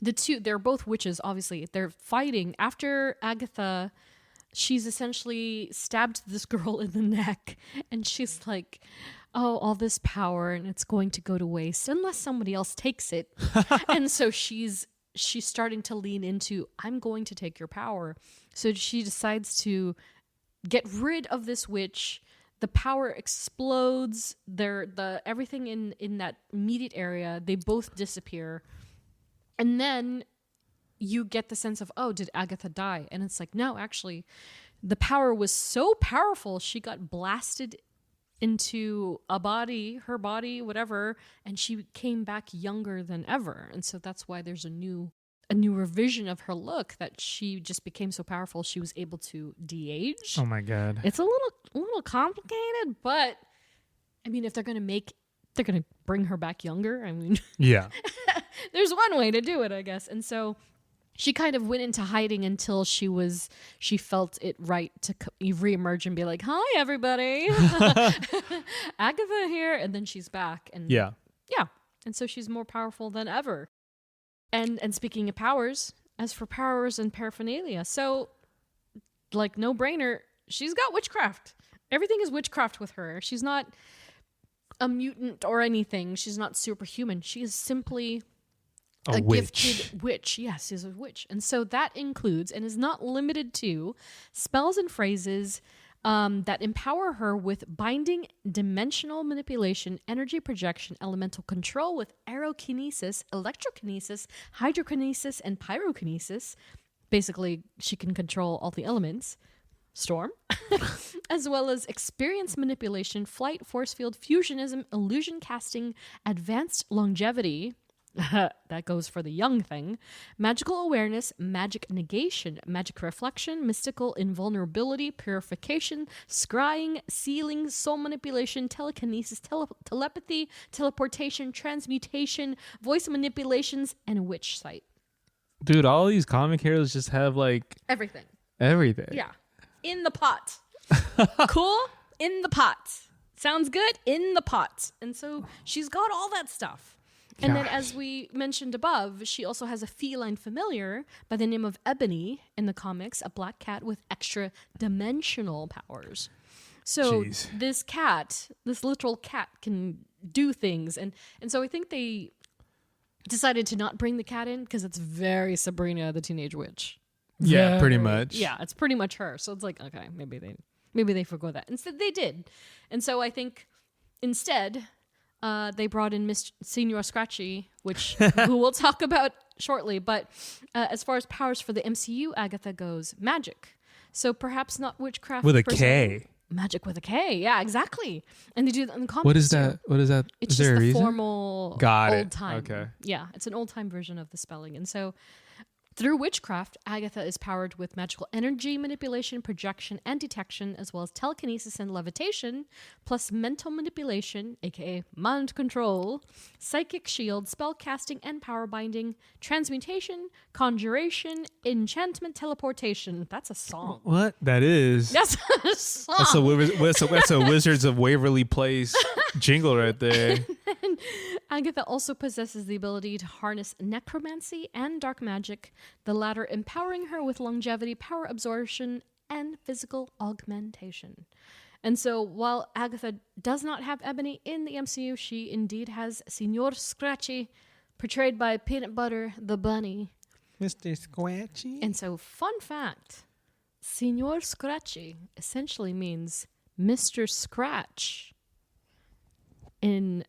[SPEAKER 3] they're both witches, obviously. They're fighting. After Agatha, she's essentially stabbed this girl in the neck, and she's like, oh, all this power, and it's going to go to waste unless somebody else takes it. And so she's starting to lean into, I'm going to take your power. So she decides to get rid of this witch. The power explodes. Everything in that immediate area, they both disappear. And then you get the sense of, oh, did Agatha die? And it's like, no, actually, the power was so powerful, she got blasted into her body, whatever, and she came back younger than ever. And so that's why there's a new revision of her look, that she just became so powerful she was able to de-age.
[SPEAKER 2] Oh my God.
[SPEAKER 3] It's a little complicated, but I mean, if they're gonna bring her back younger, I mean,
[SPEAKER 2] yeah.
[SPEAKER 3] There's one way to do it, I guess. And so she kind of went into hiding until she felt it right to reemerge and be like, hi, everybody. Agatha here. And then she's back. And yeah. And so she's more powerful than ever. And speaking of powers, as for powers and paraphernalia, so like no brainer, she's got witchcraft. Everything is witchcraft with her. She's not a mutant or anything. She's not superhuman. She is simply a gifted witch. Yes, she's a witch. And so that includes and is not limited to spells and phrases that empower her with binding, dimensional manipulation, energy projection, elemental control with aerokinesis, electrokinesis, hydrokinesis, and pyrokinesis. Basically, she can control all the elements. Storm, as well as experience manipulation, flight, force field, fusionism, illusion casting, advanced longevity, that goes for the young thing, magical awareness, magic negation, magic reflection, mystical invulnerability, purification, scrying, sealing, soul manipulation, telekinesis, telepathy, teleportation, transmutation, voice manipulations, and witch sight.
[SPEAKER 2] Dude, all these comic heroes just have like
[SPEAKER 3] Everything.
[SPEAKER 2] Yeah.
[SPEAKER 3] In the pot. Cool? In the pot. Sounds good? In the pot. And so she's got all that stuff. And then, as we mentioned above, she also has a feline familiar by the name of Ebony in the comics, a black cat with extra dimensional powers. So this literal cat, can do things. And so I think they decided to not bring the cat in because it's very Sabrina the Teenage Witch.
[SPEAKER 2] Yeah, pretty much.
[SPEAKER 3] Yeah, it's pretty much her. So it's like, okay, maybe they forgo that. Instead, they did. And so I think instead, they brought in Miss Senor Scratchy, who we'll talk about shortly. But as far as powers for the MCU, Agatha goes magic. So perhaps not witchcraft
[SPEAKER 2] with a K.
[SPEAKER 3] Magic with a K. Yeah, exactly. And they do that in the comics.
[SPEAKER 2] What is that? What is that?
[SPEAKER 3] It's
[SPEAKER 2] is
[SPEAKER 3] just
[SPEAKER 2] there a
[SPEAKER 3] the
[SPEAKER 2] reason?
[SPEAKER 3] formal old time.
[SPEAKER 2] Okay.
[SPEAKER 3] Yeah, it's an old time version of the spelling. And so through witchcraft, Agatha is powered with magical energy manipulation, projection, and detection, as well as telekinesis and levitation, plus mental manipulation, aka mind control, psychic shield, spell casting and power binding, transmutation, conjuration, enchantment, teleportation. That's a song.
[SPEAKER 2] What? That is.
[SPEAKER 3] That's a song.
[SPEAKER 2] That's a Wizards of Waverly Place jingle right there.
[SPEAKER 3] Agatha also possesses the ability to harness necromancy and dark magic, the latter empowering her with longevity, power absorption, and physical augmentation. And so while Agatha does not have Ebony in the MCU, she indeed has Senor Scratchy, portrayed by Peanut Butter the Bunny.
[SPEAKER 2] Mr. Scratchy.
[SPEAKER 3] And so, fun fact, Senor Scratchy essentially means Mr. Scratch. in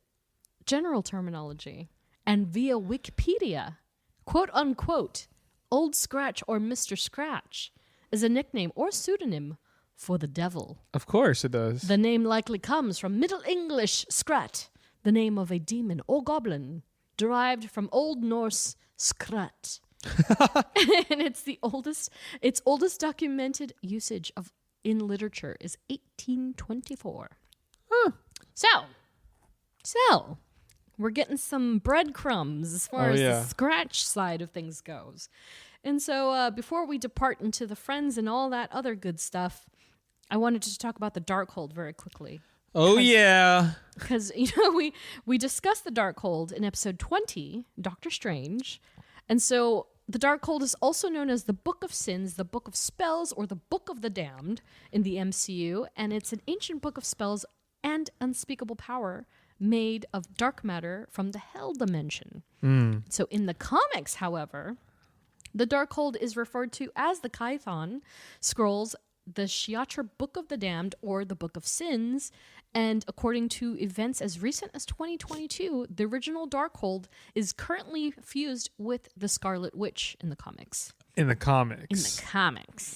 [SPEAKER 3] general terminology and via Wikipedia, quote unquote, Old Scratch or Mr. Scratch is a nickname or pseudonym for the devil.
[SPEAKER 2] Of course it does.
[SPEAKER 3] The name likely comes from Middle English scrat, the name of a demon or goblin, derived from Old Norse skrat. And its oldest documented usage in literature is 1824. So we're getting some breadcrumbs as far as the scratch side of things goes. And so before we depart into the friends and all that other good stuff, I wanted to talk about the Darkhold very quickly.
[SPEAKER 2] Oh, yeah.
[SPEAKER 3] Because, we discussed the Darkhold in episode 20, Doctor Strange. And so the Darkhold is also known as the Book of Sins, the Book of Spells, or the Book of the Damned in the MCU. And it's an ancient book of spells and unspeakable power made of dark matter from the Hell dimension. So in the comics, however, the Darkhold is referred to as the Kython Scrolls, the Shiatra Book of the Damned, or the Book of Sins. And according to events as recent as 2022, the original Darkhold is currently fused with the Scarlet Witch in the comics.
[SPEAKER 2] In the comics.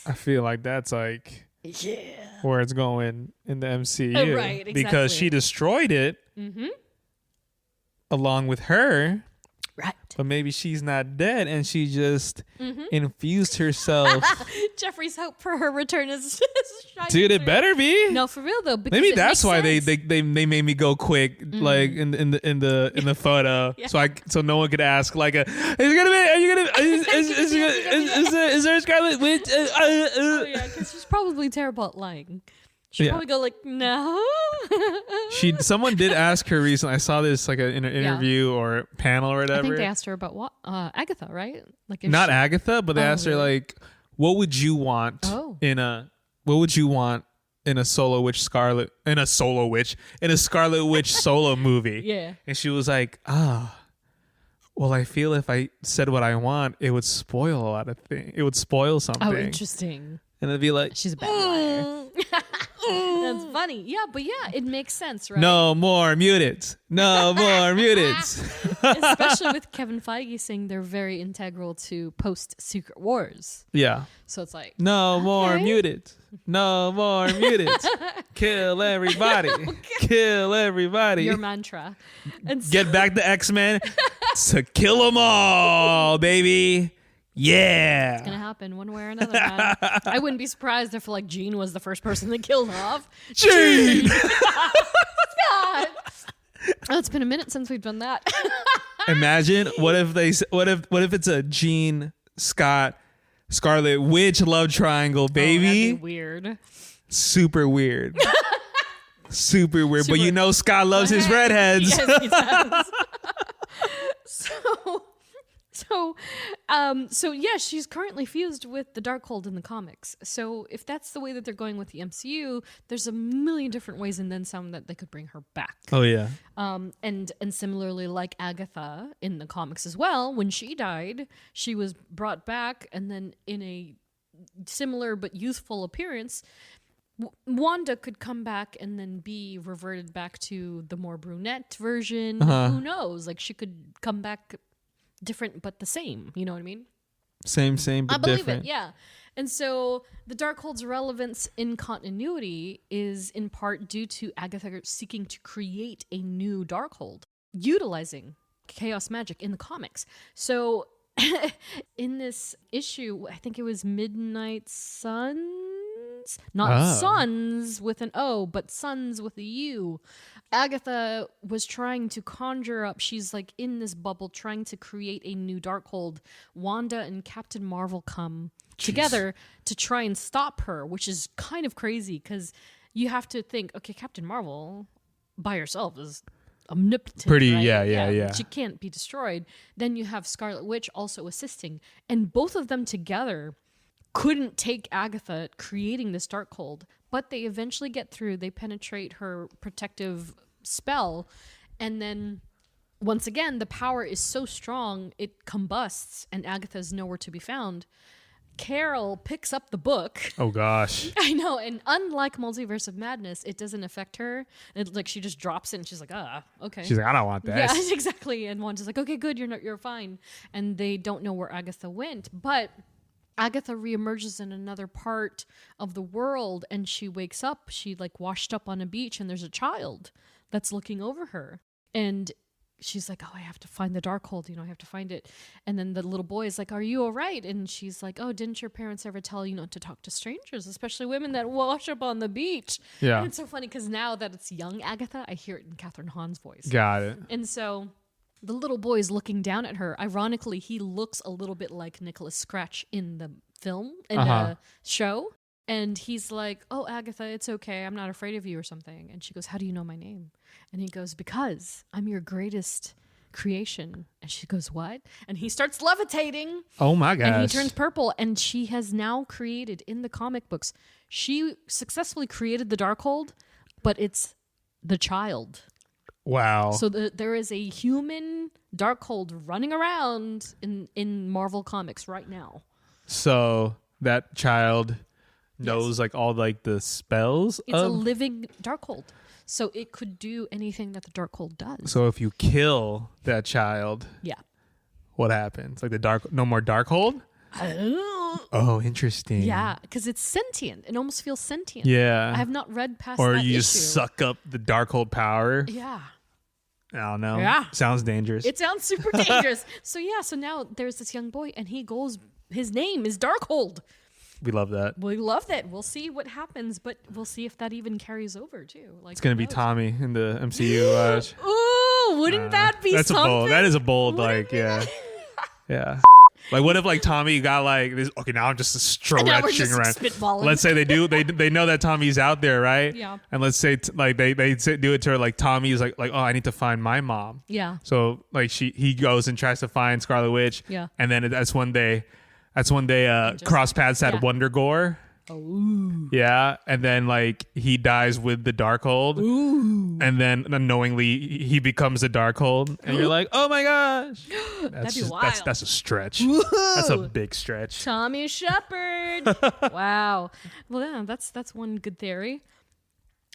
[SPEAKER 2] I feel like that's like where it's going in the MCU.
[SPEAKER 3] Right, exactly.
[SPEAKER 2] Because she destroyed it along with her.
[SPEAKER 3] Right.
[SPEAKER 2] But maybe she's not dead and she just infused herself.
[SPEAKER 3] Jeffrey's hope for her return is shining.
[SPEAKER 2] Dude, it better be.
[SPEAKER 3] No, for real though.
[SPEAKER 2] Maybe that's why they made me go quick, like in the photo, so no one could ask like, is there a Scarlet Witch?
[SPEAKER 3] Oh yeah, because she's probably terrible at lying. She'd probably go like, no.
[SPEAKER 2] Someone did ask her recently. I saw this like in an interview or panel or whatever.
[SPEAKER 3] I think they asked her about what Agatha, right? Like
[SPEAKER 2] not Agatha, but they asked her like, what would you want in a Scarlet Witch solo movie? Yeah. And she was like, well, I feel if I said what I want, it would spoil a lot of things. It would spoil something.
[SPEAKER 3] Oh, interesting.
[SPEAKER 2] And it'd be like,
[SPEAKER 3] she's a bad liar. That's funny. Yeah, but it makes sense, right?
[SPEAKER 2] No more mutants. No more mutants.
[SPEAKER 3] Especially with Kevin Feige saying they're very integral to post-Secret Wars.
[SPEAKER 2] Yeah.
[SPEAKER 3] So it's like,
[SPEAKER 2] no more mutants. No more mutants. Kill everybody. Kill everybody.
[SPEAKER 3] Your mantra. And
[SPEAKER 2] get back to X-Men to kill them all, baby. Yeah.
[SPEAKER 3] It's going to happen one way or another, man. I wouldn't be surprised if, like, Jean was the first person they killed off.
[SPEAKER 2] Jean!
[SPEAKER 3] God. Oh, it's been a minute since we've done that.
[SPEAKER 2] Imagine, what if it's a Jean, Scott, Scarlet Witch love triangle, baby?
[SPEAKER 3] That'd be weird.
[SPEAKER 2] Super weird. Super weird. But you know Scott loves his redheads.
[SPEAKER 3] Yes, he does. So yeah, she's currently fused with the Darkhold in the comics. So if that's the way that they're going with the MCU, there's a million different ways and then some that they could bring her back.
[SPEAKER 2] Oh yeah.
[SPEAKER 3] And similarly, like Agatha in the comics as well, when she died, she was brought back, and then in a similar but youthful appearance, Wanda could come back and then be reverted back to the more brunette version. Who knows? Like she could come back different but the same, you know what I mean?
[SPEAKER 2] Same but
[SPEAKER 3] I believe
[SPEAKER 2] different.
[SPEAKER 3] It, yeah. And so the Darkhold's relevance in continuity is in part due to Agatha seeking to create a new Darkhold, utilizing chaos magic in the comics. So in this issue, I think it was Midnight Suns, not Suns with an O, but Suns with a U. Agatha was trying to conjure up, she's like in this bubble trying to create a new Darkhold. Wanda and Captain Marvel come together to try and stop her, which is kind of crazy because you have to think, okay, Captain Marvel by herself is omnipotent.
[SPEAKER 2] Pretty,
[SPEAKER 3] right?
[SPEAKER 2] Yeah.
[SPEAKER 3] She can't be destroyed. Then you have Scarlet Witch also assisting, and both of them together couldn't take Agatha creating this Darkhold, but they eventually get through. They penetrate her protective spell, and then once again, the power is so strong it combusts, and Agatha is nowhere to be found. Carol picks up the book.
[SPEAKER 2] Oh gosh.
[SPEAKER 3] I know, and unlike Multiverse of Madness, it doesn't affect her. Like she just drops it, and she's like, okay.
[SPEAKER 2] She's like, I don't want this.
[SPEAKER 3] Yeah, exactly. And Wanda's like, okay, good, you're fine. And they don't know where Agatha went, but Agatha reemerges in another part of the world, and she wakes up. She like washed up on a beach, and there's a child that's looking over her, and she's like, oh, I have to find the Darkhold, I have to find it. And then the little boy is like, are you all right? And she's like, oh, didn't your parents ever tell you not to talk to strangers, especially women that wash up on the beach?
[SPEAKER 2] Yeah.
[SPEAKER 3] And it's so funny because now that it's young Agatha, I hear it in Catherine Hahn's voice.
[SPEAKER 2] Got it.
[SPEAKER 3] And so the little boy is looking down at her. Ironically, he looks a little bit like Nicholas Scratch in the film, in the show. And he's like, oh, Agatha, it's okay. I'm not afraid of you or something. And she goes, how do you know my name? And he goes, because I'm your greatest creation. And she goes, what? And he starts levitating.
[SPEAKER 2] Oh my gosh.
[SPEAKER 3] And he turns purple. And she has now created, in the comic books, she successfully created the Darkhold, but it's the child.
[SPEAKER 2] Wow.
[SPEAKER 3] So there is a human Darkhold running around in Marvel Comics right now.
[SPEAKER 2] So that child knows like all like the spells.
[SPEAKER 3] It's a living Darkhold, so it could do anything that the Darkhold does.
[SPEAKER 2] So if you kill that child, what happens? Like no more Darkhold? Oh, interesting.
[SPEAKER 3] Yeah, because it's sentient. It almost feels sentient.
[SPEAKER 2] Yeah.
[SPEAKER 3] I have not read past
[SPEAKER 2] or
[SPEAKER 3] that
[SPEAKER 2] you
[SPEAKER 3] issue.
[SPEAKER 2] just suck up the Darkhold power.
[SPEAKER 3] Yeah.
[SPEAKER 2] I don't know.
[SPEAKER 3] Yeah.
[SPEAKER 2] Sounds dangerous.
[SPEAKER 3] It sounds super dangerous. So now there's this young boy, and his name is Darkhold.
[SPEAKER 2] We love that.
[SPEAKER 3] We love that. We'll see what happens, but we'll see if that even carries over too. Like
[SPEAKER 2] It's gonna be Tommy in the MCU.
[SPEAKER 3] Ooh, wouldn't that be
[SPEAKER 2] that's
[SPEAKER 3] something?
[SPEAKER 2] a bold. That is a bold.
[SPEAKER 3] Wouldn't
[SPEAKER 2] Yeah. Like what if like Tommy got like this? Okay, now I'm just stretching
[SPEAKER 3] now we're just
[SPEAKER 2] around.
[SPEAKER 3] spitballing.
[SPEAKER 2] Let's say they know that Tommy's out there, right?
[SPEAKER 3] Yeah.
[SPEAKER 2] And let's say do it to her like Tommy's like oh I need to find my mom.
[SPEAKER 3] Yeah.
[SPEAKER 2] So like he goes and tries to find Scarlet Witch.
[SPEAKER 3] Yeah.
[SPEAKER 2] And then that's when they cross paths at Wonder Gore.
[SPEAKER 3] Oh.
[SPEAKER 2] Yeah, and then like he dies with the Darkhold.
[SPEAKER 3] Ooh.
[SPEAKER 2] And then unknowingly he becomes a Darkhold, and you're like, oh my gosh,
[SPEAKER 3] That'd be wild.
[SPEAKER 2] That's a stretch.
[SPEAKER 3] Whoa.
[SPEAKER 2] That's a big stretch.
[SPEAKER 3] Tommy Shepard. Wow. Well, yeah, that's one good theory.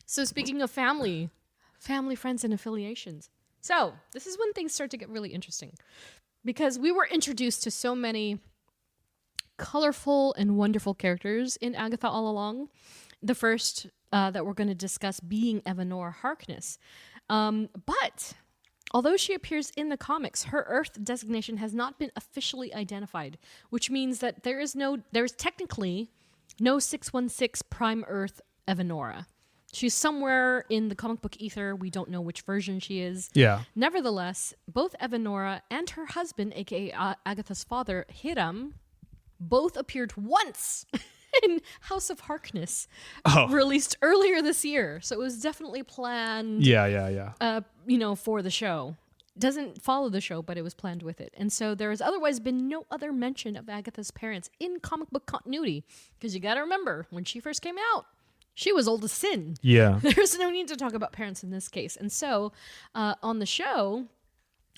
[SPEAKER 3] So speaking of family, friends, and affiliations. So this is when things start to get really interesting, because we were introduced to so many colorful and wonderful characters in Agatha All Along. The first that we're going to discuss being Agatha Harkness. But although she appears in the comics, her Earth designation has not been officially identified, which means that there's technically no 616 Prime Earth Avenora. She's somewhere in the comic book ether. We don't know which version she is.
[SPEAKER 2] Yeah.
[SPEAKER 3] Nevertheless, both Avenora and her husband, aka Agatha's father, Hiram, both appeared once in House of Harkness, released earlier this year. So it was definitely planned.
[SPEAKER 2] Yeah.
[SPEAKER 3] For the show. Doesn't follow the show, but it was planned with it. And so there has otherwise been no other mention of Agatha's parents in comic book continuity. Because you got to remember, when she first came out, she was old as sin.
[SPEAKER 2] Yeah.
[SPEAKER 3] There's no need to talk about parents in this case. And so on the show,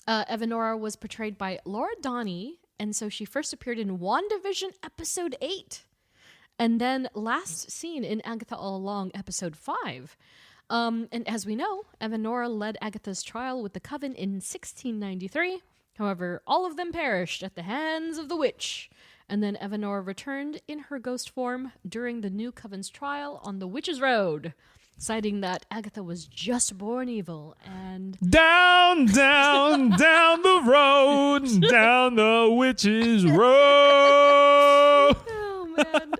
[SPEAKER 3] Avenora was portrayed by Laura Donney. And so she first appeared in WandaVision episode 8. And then last seen in Agatha All Along episode 5. And as we know, Avenora led Agatha's trial with the coven in 1693. However, all of them perished at the hands of the witch. And then Avenora returned in her ghost form during the new coven's trial on the Witch's Road, citing that Agatha was just born evil and
[SPEAKER 2] down the road, down the Witch's Road.
[SPEAKER 3] Oh man!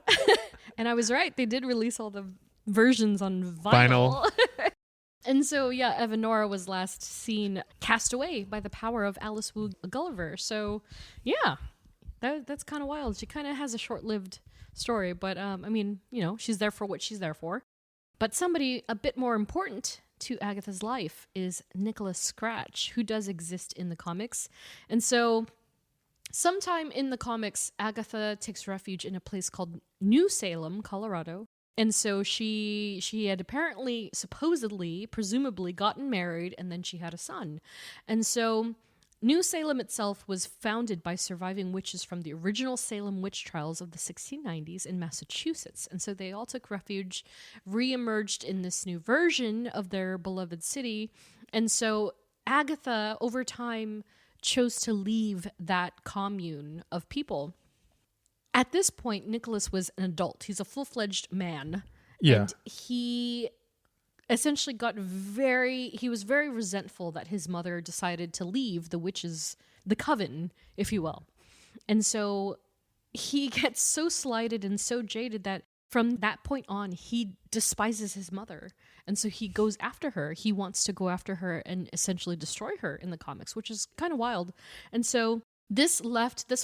[SPEAKER 3] And I was right; they did release all the versions on vinyl. And so, yeah, Avenora was last seen cast away by the power of Alice Wu Gulliver. So, yeah, that's kind of wild. She kind of has a short-lived story, but she's there for what she's there for. But somebody a bit more important to Agatha's life is Nicholas Scratch, who does exist in the comics. And so sometime in the comics, Agatha takes refuge in a place called New Salem, Colorado. And so she had presumably gotten married, and then she had a son. And so New Salem itself was founded by surviving witches from the original Salem witch trials of the 1690s in Massachusetts. And so they all took refuge, re-emerged in this new version of their beloved city. And so Agatha, over time, chose to leave that commune of people. At this point, Nicholas was an adult. He's a full-fledged man.
[SPEAKER 2] Yeah.
[SPEAKER 3] And he essentially he was very resentful that his mother decided to leave the coven, if you will. And so he gets so slighted and so jaded that from that point on, he despises his mother. And so he goes after her. He wants to go after her and essentially destroy her in the comics, which is kind of wild. And so this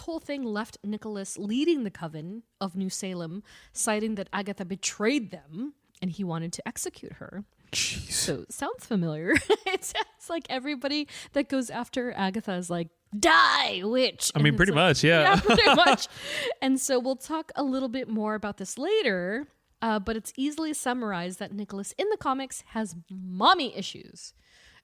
[SPEAKER 3] whole thing left Nicholas leading the coven of New Salem, citing that Agatha betrayed them and he wanted to execute her.
[SPEAKER 2] Jeez.
[SPEAKER 3] So sounds familiar. It sounds like everybody that goes after Agatha is like, die, witch.
[SPEAKER 2] I mean, pretty much, yeah.
[SPEAKER 3] Yeah, pretty much. And so we'll talk a little bit more about this later, but it's easily summarized that Nicholas in the comics has mommy issues.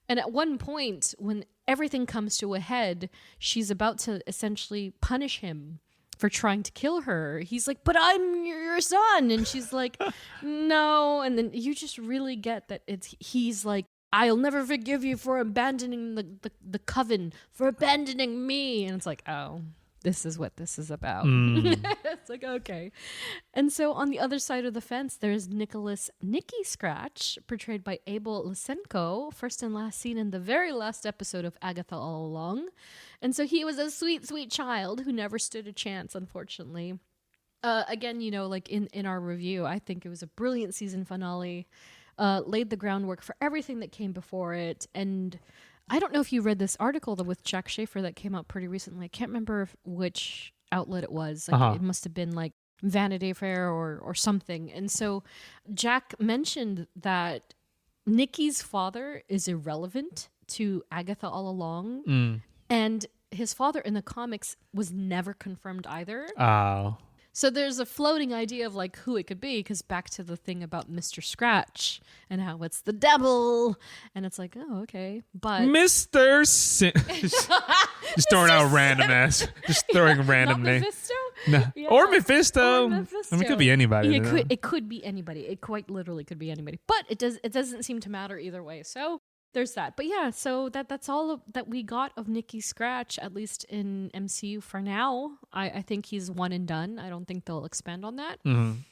[SPEAKER 3] And at one point, when everything comes to a head, she's about to essentially punish him for trying to kill her. He's like, but I'm your son. And she's like, no. And then you just really get that he's like, I'll never forgive you for abandoning the coven, for abandoning me. And it's like, oh, this is what this is about. It's like, okay. And so on the other side of the fence, there's Nicky Scratch, portrayed by Abel Lysenko, first and last seen in the very last episode of Agatha All Along. And so he was a sweet, sweet child who never stood a chance, unfortunately. Again, like in our review, I think it was a brilliant season finale, laid the groundwork for everything that came before it. And I don't know if you read this article with Jack Schaefer that came out pretty recently. I can't remember which outlet it was. It must have been like Vanity Fair or something. And so Jack mentioned that Nicky's father is irrelevant to Agatha All Along. And his father in the comics was never confirmed either.
[SPEAKER 2] Oh.
[SPEAKER 3] So there's a floating idea of like who it could be, because back to the thing about Mr. Scratch and how it's the devil, and it's like, oh, okay, but
[SPEAKER 2] Mr. Just throwing out random ass, just throwing random
[SPEAKER 3] Not
[SPEAKER 2] name.
[SPEAKER 3] Mephisto?
[SPEAKER 2] No.
[SPEAKER 3] Yeah.
[SPEAKER 2] Or Mephisto.
[SPEAKER 3] Or Mephisto.
[SPEAKER 2] I mean, it could be anybody.
[SPEAKER 3] It could be anybody. It quite literally could be anybody. But it doesn't seem to matter either way. So there's that. But yeah, so that's all that we got of Nicky Scratch, at least in MCU for now. I think he's one and done. I don't think they'll expand on that.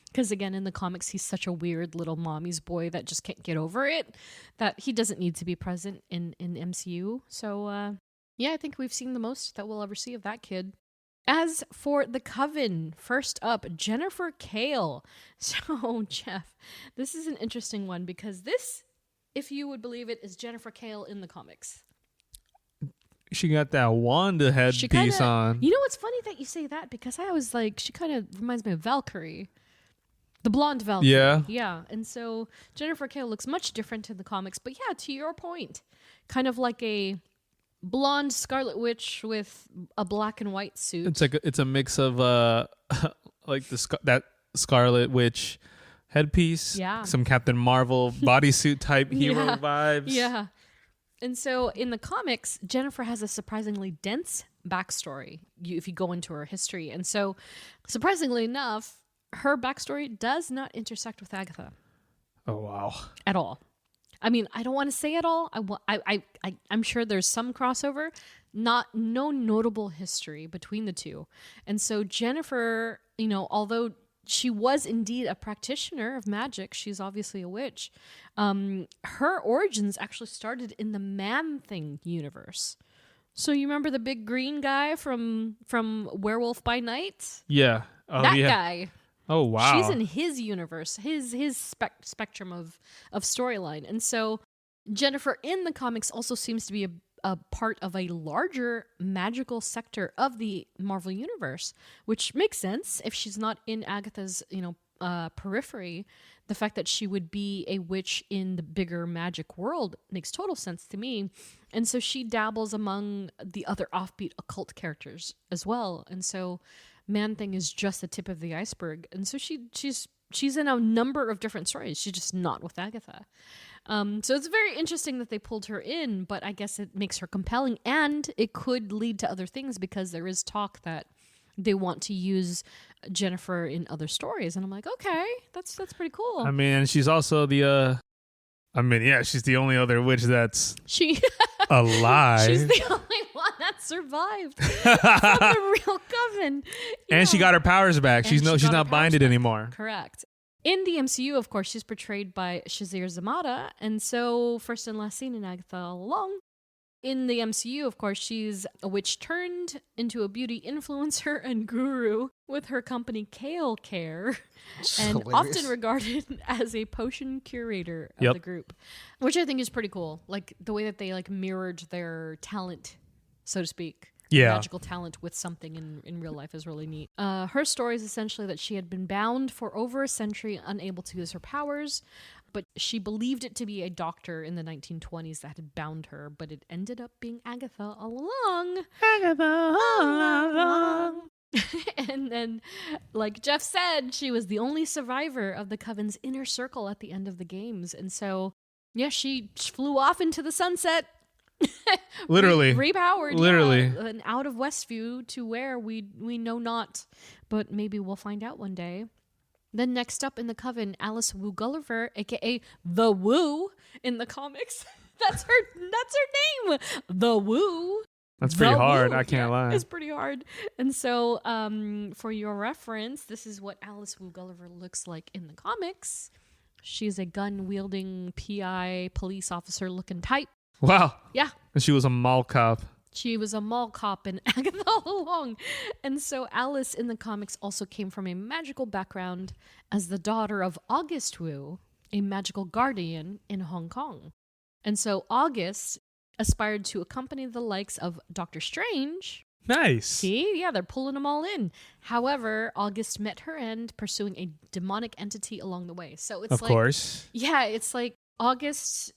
[SPEAKER 3] Because again, in the comics, he's such a weird little mommy's boy that just can't get over it, that he doesn't need to be present in MCU. So yeah, I think we've seen the most that we'll ever see of that kid. As for the Coven, first up, Jennifer Kale. So, Jeff, this is an interesting one because this, if you would believe it, is Jennifer Kale in the comics.
[SPEAKER 2] She got that Wanda headpiece on.
[SPEAKER 3] You know what's funny that you say that, because I was like, she kind of reminds me of Valkyrie. The blonde Valkyrie.
[SPEAKER 2] Yeah.
[SPEAKER 3] Yeah. And so Jennifer Kale looks much different in the comics. But yeah, to your point, kind of like a blonde Scarlet Witch with a black and white suit.
[SPEAKER 2] It's a mix of like that Scarlet Witch headpiece, some Captain Marvel bodysuit type hero vibes.
[SPEAKER 3] Yeah. And so in the comics, Jennifer has a surprisingly dense backstory if you go into her history. And so surprisingly enough, her backstory does not intersect with Agatha.
[SPEAKER 2] Oh, wow.
[SPEAKER 3] At all. I mean, I don't want to say at all. I'm sure there's some crossover. No notable history between the two. And so Jennifer, although she was indeed a practitioner of magic, she's obviously a witch. Her origins actually started in the Man-Thing universe. So you remember the big green guy from Werewolf by Night?
[SPEAKER 2] Yeah. Oh,
[SPEAKER 3] that guy.
[SPEAKER 2] Oh, wow.
[SPEAKER 3] She's in his universe, his spectrum of storyline. And so Jennifer in the comics also seems to be a part of a larger magical sector of the Marvel universe, which makes sense if she's not in Agatha's, periphery. The fact that she would be a witch in the bigger magic world makes total sense to me. And so she dabbles among the other offbeat occult characters as well. And so Man-Thing is just the tip of the iceberg. And so she's she's in a number of different stories. She's just not with Agatha. So it's very interesting that they pulled her in, but I guess it makes her compelling, and it could lead to other things because there is talk that they want to use Jennifer in other stories. And I'm like, okay, that's pretty cool.
[SPEAKER 2] I mean, she's also the she's the only other witch that's alive.
[SPEAKER 3] She's the only one that survived from the real coven.
[SPEAKER 2] And she got her powers back. She's not binded anymore.
[SPEAKER 3] Correct. In the MCU, of course, she's portrayed by Shazir Zamata, and so first and last seen in Agatha All Along. In the MCU, of course, she's a witch turned into a beauty influencer and guru with her company Kale Care, and often regarded as a potion curator of the group, which I think is pretty cool. Like the way that they like mirrored their talent, so to speak. Magical talent with something in real life is really neat. Her story is essentially that she had been bound for over a century, unable to use her powers, but she believed it to be a doctor in the 1920s that had bound her, but it ended up being Agatha all along. Agatha all along. And then, like Jeff said, she was the only survivor of the Coven's inner circle at the end of the games. And so, yeah, she flew off into the sunset.
[SPEAKER 2] Literally.
[SPEAKER 3] Repowered.
[SPEAKER 2] Literally.
[SPEAKER 3] And out of Westview to where we know not, but maybe we'll find out one day. Then next up in the Coven, Alice Wu Gulliver, aka the Wu in the comics. That's her name. The Wu.
[SPEAKER 2] That's pretty hard. I can't lie.
[SPEAKER 3] It's pretty hard. And so, for your reference, this is what Alice Wu Gulliver looks like in the comics. She's a gun-wielding PI police officer-looking type.
[SPEAKER 2] Wow.
[SPEAKER 3] Yeah.
[SPEAKER 2] And she was a mall cop.
[SPEAKER 3] She was a mall cop in Agatha All Along. And so Alice in the comics also came from a magical background as the daughter of August Wu, a magical guardian in Hong Kong. And so August aspired to accompany the likes of Doctor Strange.
[SPEAKER 2] Nice.
[SPEAKER 3] See? Yeah, they're pulling them all in. However, August met her end pursuing a demonic entity along the way. So it's
[SPEAKER 2] of course.
[SPEAKER 3] Yeah, it's like August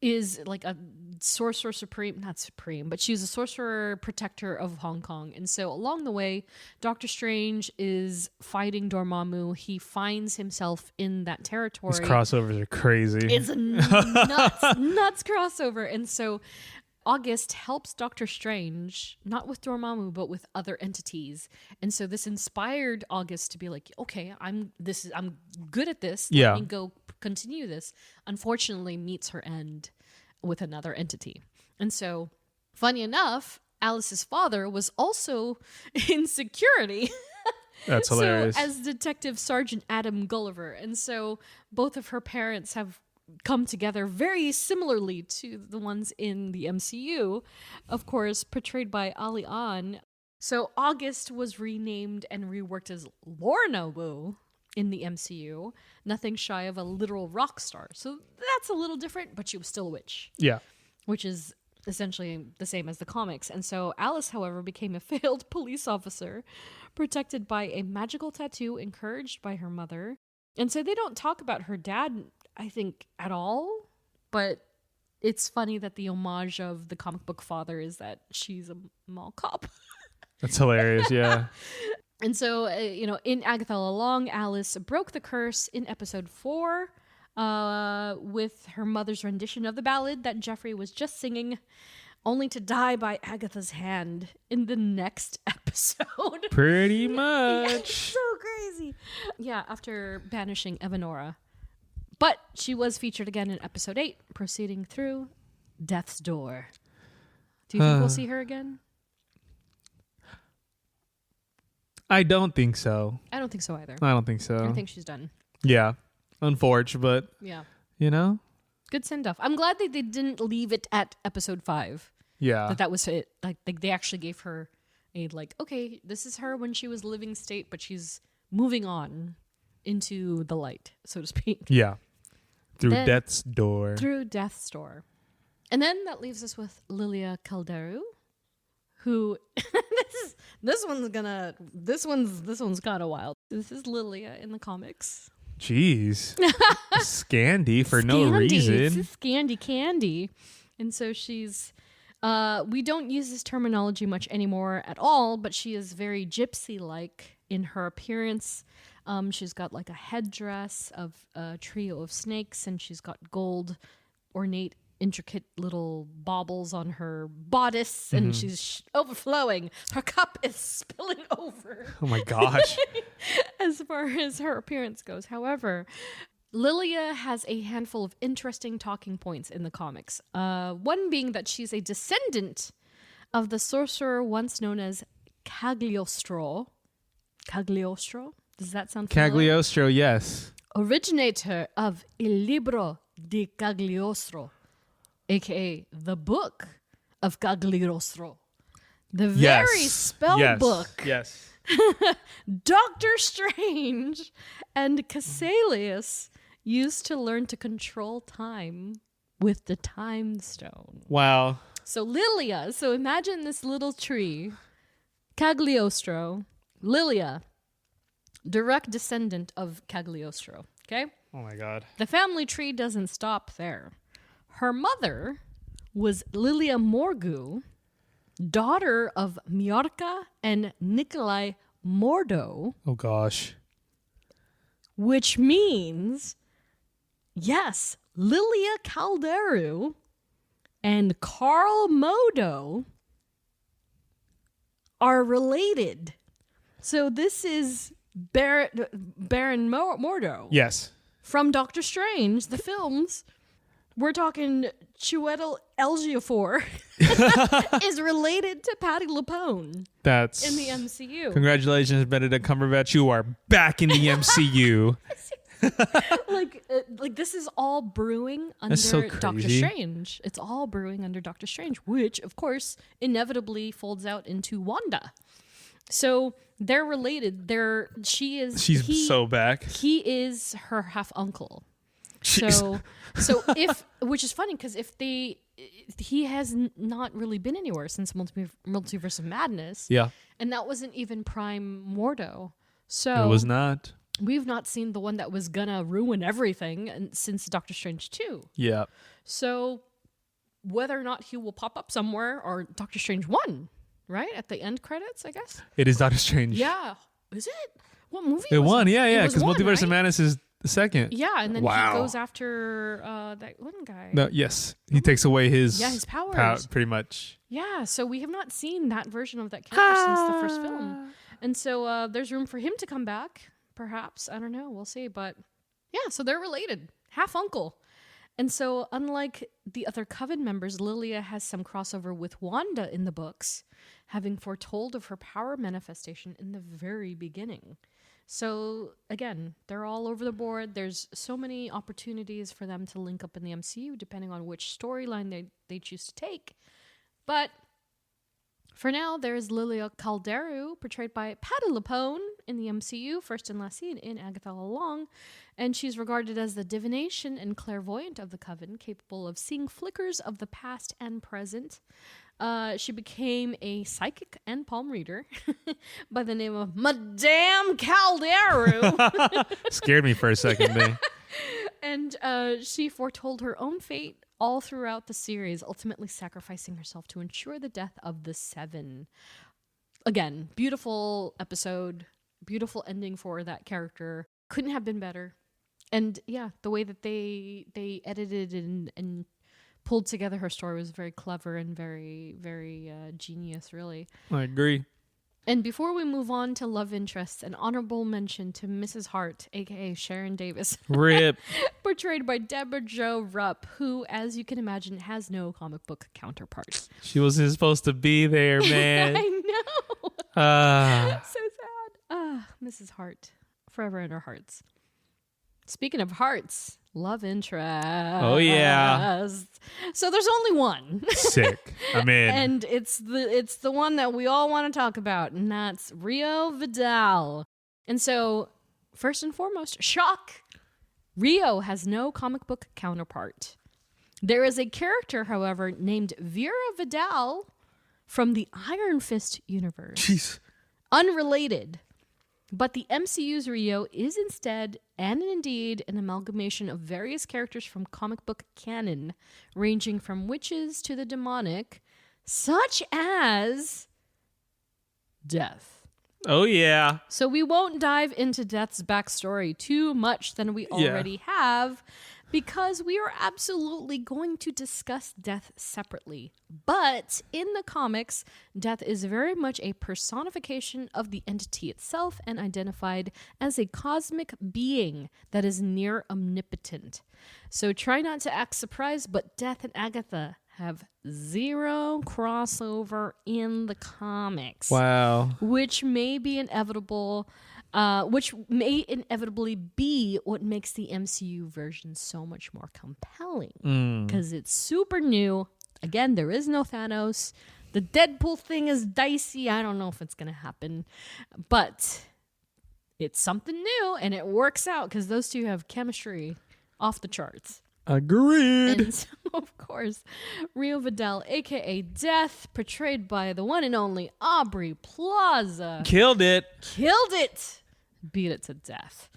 [SPEAKER 3] is like a sorcerer supreme, not supreme, but she's a sorcerer protector of Hong Kong. And so along the way, Doctor Strange is fighting Dormammu. He finds himself in that territory.
[SPEAKER 2] These crossovers are crazy.
[SPEAKER 3] It's a nuts crossover. And so August helps Doctor Strange, not with Dormammu, but with other entities. And so this inspired August to be like, okay, I'm good at this.
[SPEAKER 2] Yeah.
[SPEAKER 3] Let me go continue this. Unfortunately, meets her end with another entity. And so, funny enough, Alice's father was also in security.
[SPEAKER 2] That's hilarious.
[SPEAKER 3] So, as Detective Sergeant Adam Gulliver. And so, both of her parents have come together very similarly to the ones in the MCU, of course, portrayed by Ali An. So August was renamed and reworked as Lorna Wu in the MCU, nothing shy of a literal rock star. So that's a little different, but she was still a witch.
[SPEAKER 2] Yeah.
[SPEAKER 3] Which is essentially the same as the comics. And so Alice, however, became a failed police officer, protected by a magical tattoo encouraged by her mother. And so they don't talk about her dad, I think, at all, but it's funny that the homage of the comic book father is that she's a mall cop.
[SPEAKER 2] That's hilarious, yeah.
[SPEAKER 3] And so, in Agatha All Along, Alice broke the curse in episode 4 with her mother's rendition of the ballad that Geoffrey was just singing, only to die by Agatha's hand in the next episode.
[SPEAKER 2] Pretty much.
[SPEAKER 3] Yeah, it's so crazy. Yeah, after banishing Evanora. But she was featured again in episode 8, proceeding through Death's Door. Do you think we'll see her again?
[SPEAKER 2] I don't think so.
[SPEAKER 3] I don't think so either.
[SPEAKER 2] I don't think so.
[SPEAKER 3] I think she's done.
[SPEAKER 2] Yeah. Unfortunate, but,
[SPEAKER 3] Yeah.
[SPEAKER 2] Good
[SPEAKER 3] send-off. I'm glad that they didn't leave it at episode 5.
[SPEAKER 2] Yeah.
[SPEAKER 3] That was it. Like they actually gave her a, okay, this is her when she was living state, but she's moving on into the light, so to speak.
[SPEAKER 2] Yeah. Through
[SPEAKER 3] Then,
[SPEAKER 2] Death's Door.
[SPEAKER 3] Through Death's Door. And then that leaves us with Lilia Calderu, who this one's kind of wild. This is Lilia in the comics.
[SPEAKER 2] Jeez. Scandy for no reason.
[SPEAKER 3] It's a Scandy Candy. And so she's we don't use this terminology much anymore at all, but she is very gypsy-like in her appearance. She's got like a headdress of a trio of snakes, and she's got gold, ornate, intricate little baubles on her bodice, and she's overflowing. Her cup is spilling over.
[SPEAKER 2] Oh my gosh.
[SPEAKER 3] As far as her appearance goes. However, Lilia has a handful of interesting talking points in the comics. One being that she's a descendant of the sorcerer once known as Cagliostro. Cagliostro? Does that sound familiar?
[SPEAKER 2] Cagliostro, yes.
[SPEAKER 3] Originator of Il Libro di Cagliostro, a.k.a. the Book of Cagliostro. The very spell book.
[SPEAKER 2] Yes.
[SPEAKER 3] Doctor Strange and Cassalius used to learn to control time with the time stone.
[SPEAKER 2] Wow.
[SPEAKER 3] So Lilia, so imagine this little tree, Cagliostro, Lilia, direct descendant of Cagliostro, okay?
[SPEAKER 2] Oh my God.
[SPEAKER 3] The family tree doesn't stop there. Her mother was Lilia Morgou, daughter of Miorca and Nikolai Mordo,
[SPEAKER 2] Oh gosh.
[SPEAKER 3] which means, yes, Lilia Calderu and Carl Modo are related. So this is Baron Mordo.
[SPEAKER 2] Yes.
[SPEAKER 3] From Doctor Strange, the films. We're talking Chiwetel Ejiofor is related to Patti LuPone
[SPEAKER 2] That's
[SPEAKER 3] in the MCU.
[SPEAKER 2] Congratulations, Benedict Cumberbatch. You are back in the MCU.
[SPEAKER 3] like this is all brewing under
[SPEAKER 2] so
[SPEAKER 3] Doctor
[SPEAKER 2] crazy.
[SPEAKER 3] Strange. It's all brewing under Doctor Strange, which of course inevitably folds out into Wanda. So they're related. She's
[SPEAKER 2] so back.
[SPEAKER 3] He is her half uncle.
[SPEAKER 2] Jeez.
[SPEAKER 3] So if, which is funny because he has not really been anywhere since Multiverse of Madness.
[SPEAKER 2] Yeah.
[SPEAKER 3] And that wasn't even Prime Mordo. So
[SPEAKER 2] It was not.
[SPEAKER 3] we've not seen the one that was gonna ruin everything since Doctor Strange 2.
[SPEAKER 2] Yeah.
[SPEAKER 3] So whether or not he will pop up somewhere, or Doctor Strange 1, right? At the end credits, I guess.
[SPEAKER 2] It is Doctor Strange.
[SPEAKER 3] Yeah. Is it? What movie
[SPEAKER 2] It
[SPEAKER 3] was
[SPEAKER 2] won.
[SPEAKER 3] it?
[SPEAKER 2] Yeah,
[SPEAKER 3] It
[SPEAKER 2] yeah.
[SPEAKER 3] was
[SPEAKER 2] Because
[SPEAKER 3] one,
[SPEAKER 2] Multiverse of
[SPEAKER 3] right?
[SPEAKER 2] Madness is the second.
[SPEAKER 3] Yeah, and then
[SPEAKER 2] Wow.
[SPEAKER 3] he goes after that one guy.
[SPEAKER 2] No, yes. He takes away his
[SPEAKER 3] powers.
[SPEAKER 2] pretty much.
[SPEAKER 3] Yeah, so we have not seen that version of that character since the first film. And so there's room for him to come back, perhaps. I don't know. We'll see. But yeah, so they're related. Half uncle. And so unlike the other Coven members, Lilia has some crossover with Wanda in the books, having foretold of her power manifestation in the very beginning. So again, they're all over the board. There's so many opportunities for them to link up in the MCU, depending on which storyline they choose to take. But for now, there's Lilia Calderu, portrayed by Patti LuPone in the MCU, first and last seen in Agatha All Along, and she's regarded as the divination and clairvoyant of the Coven, capable of seeing flickers of the past and present. She became a psychic and palm reader by the name of Madame Calderu.
[SPEAKER 2] Scared me for a second there.
[SPEAKER 3] And she foretold her own fate all throughout the series, ultimately sacrificing herself to ensure the death of the Seven. Again, beautiful episode, beautiful ending for that character. Couldn't have been better. And yeah, the way that they edited and pulled together her story was very clever and very, very genius, really.
[SPEAKER 2] I agree.
[SPEAKER 3] And before we move on to love interests, an honorable mention to Mrs. Hart, aka Sharon Davis.
[SPEAKER 2] Rip.
[SPEAKER 3] Portrayed by Deborah Jo Rupp, who, as you can imagine, has no comic book counterpart.
[SPEAKER 2] She wasn't supposed to be there, man.
[SPEAKER 3] I know. So sad. Mrs. Hart, forever in our hearts. Speaking of hearts, love interest.
[SPEAKER 2] Oh, yeah.
[SPEAKER 3] So there's only one.
[SPEAKER 2] Sick. I'm in.
[SPEAKER 3] And it's the one that we all want to talk about, and that's Rio Vidal. And so, first and foremost, shock. Rio has no comic book counterpart. There is a character, however, named Vera Vidal from the Iron Fist universe.
[SPEAKER 2] Jeez.
[SPEAKER 3] Unrelated. But the MCU's Rio is instead, and indeed, an amalgamation of various characters from comic book canon, ranging from witches to the demonic, such as Death.
[SPEAKER 2] Oh, yeah.
[SPEAKER 3] So we won't dive into Death's backstory too much than we already have, because we are absolutely going to discuss Death separately. But in the comics, Death is very much a personification of the entity itself and identified as a cosmic being that is near omnipotent. So try not to act surprised, but Death and Agatha have zero crossover in the comics.
[SPEAKER 2] Wow.
[SPEAKER 3] Which may be inevitable. Which may inevitably be what makes the MCU version so much more compelling. Because it's super new. Again, there is no Thanos. The Deadpool thing is dicey. I don't know if it's going to happen. But it's something new, and it works out because those two have chemistry off the charts.
[SPEAKER 2] Agreed.
[SPEAKER 3] And so, of course, Rio Vidal, a.k.a. Death, portrayed by the one and only Aubrey Plaza.
[SPEAKER 2] Killed it.
[SPEAKER 3] Beat it to death.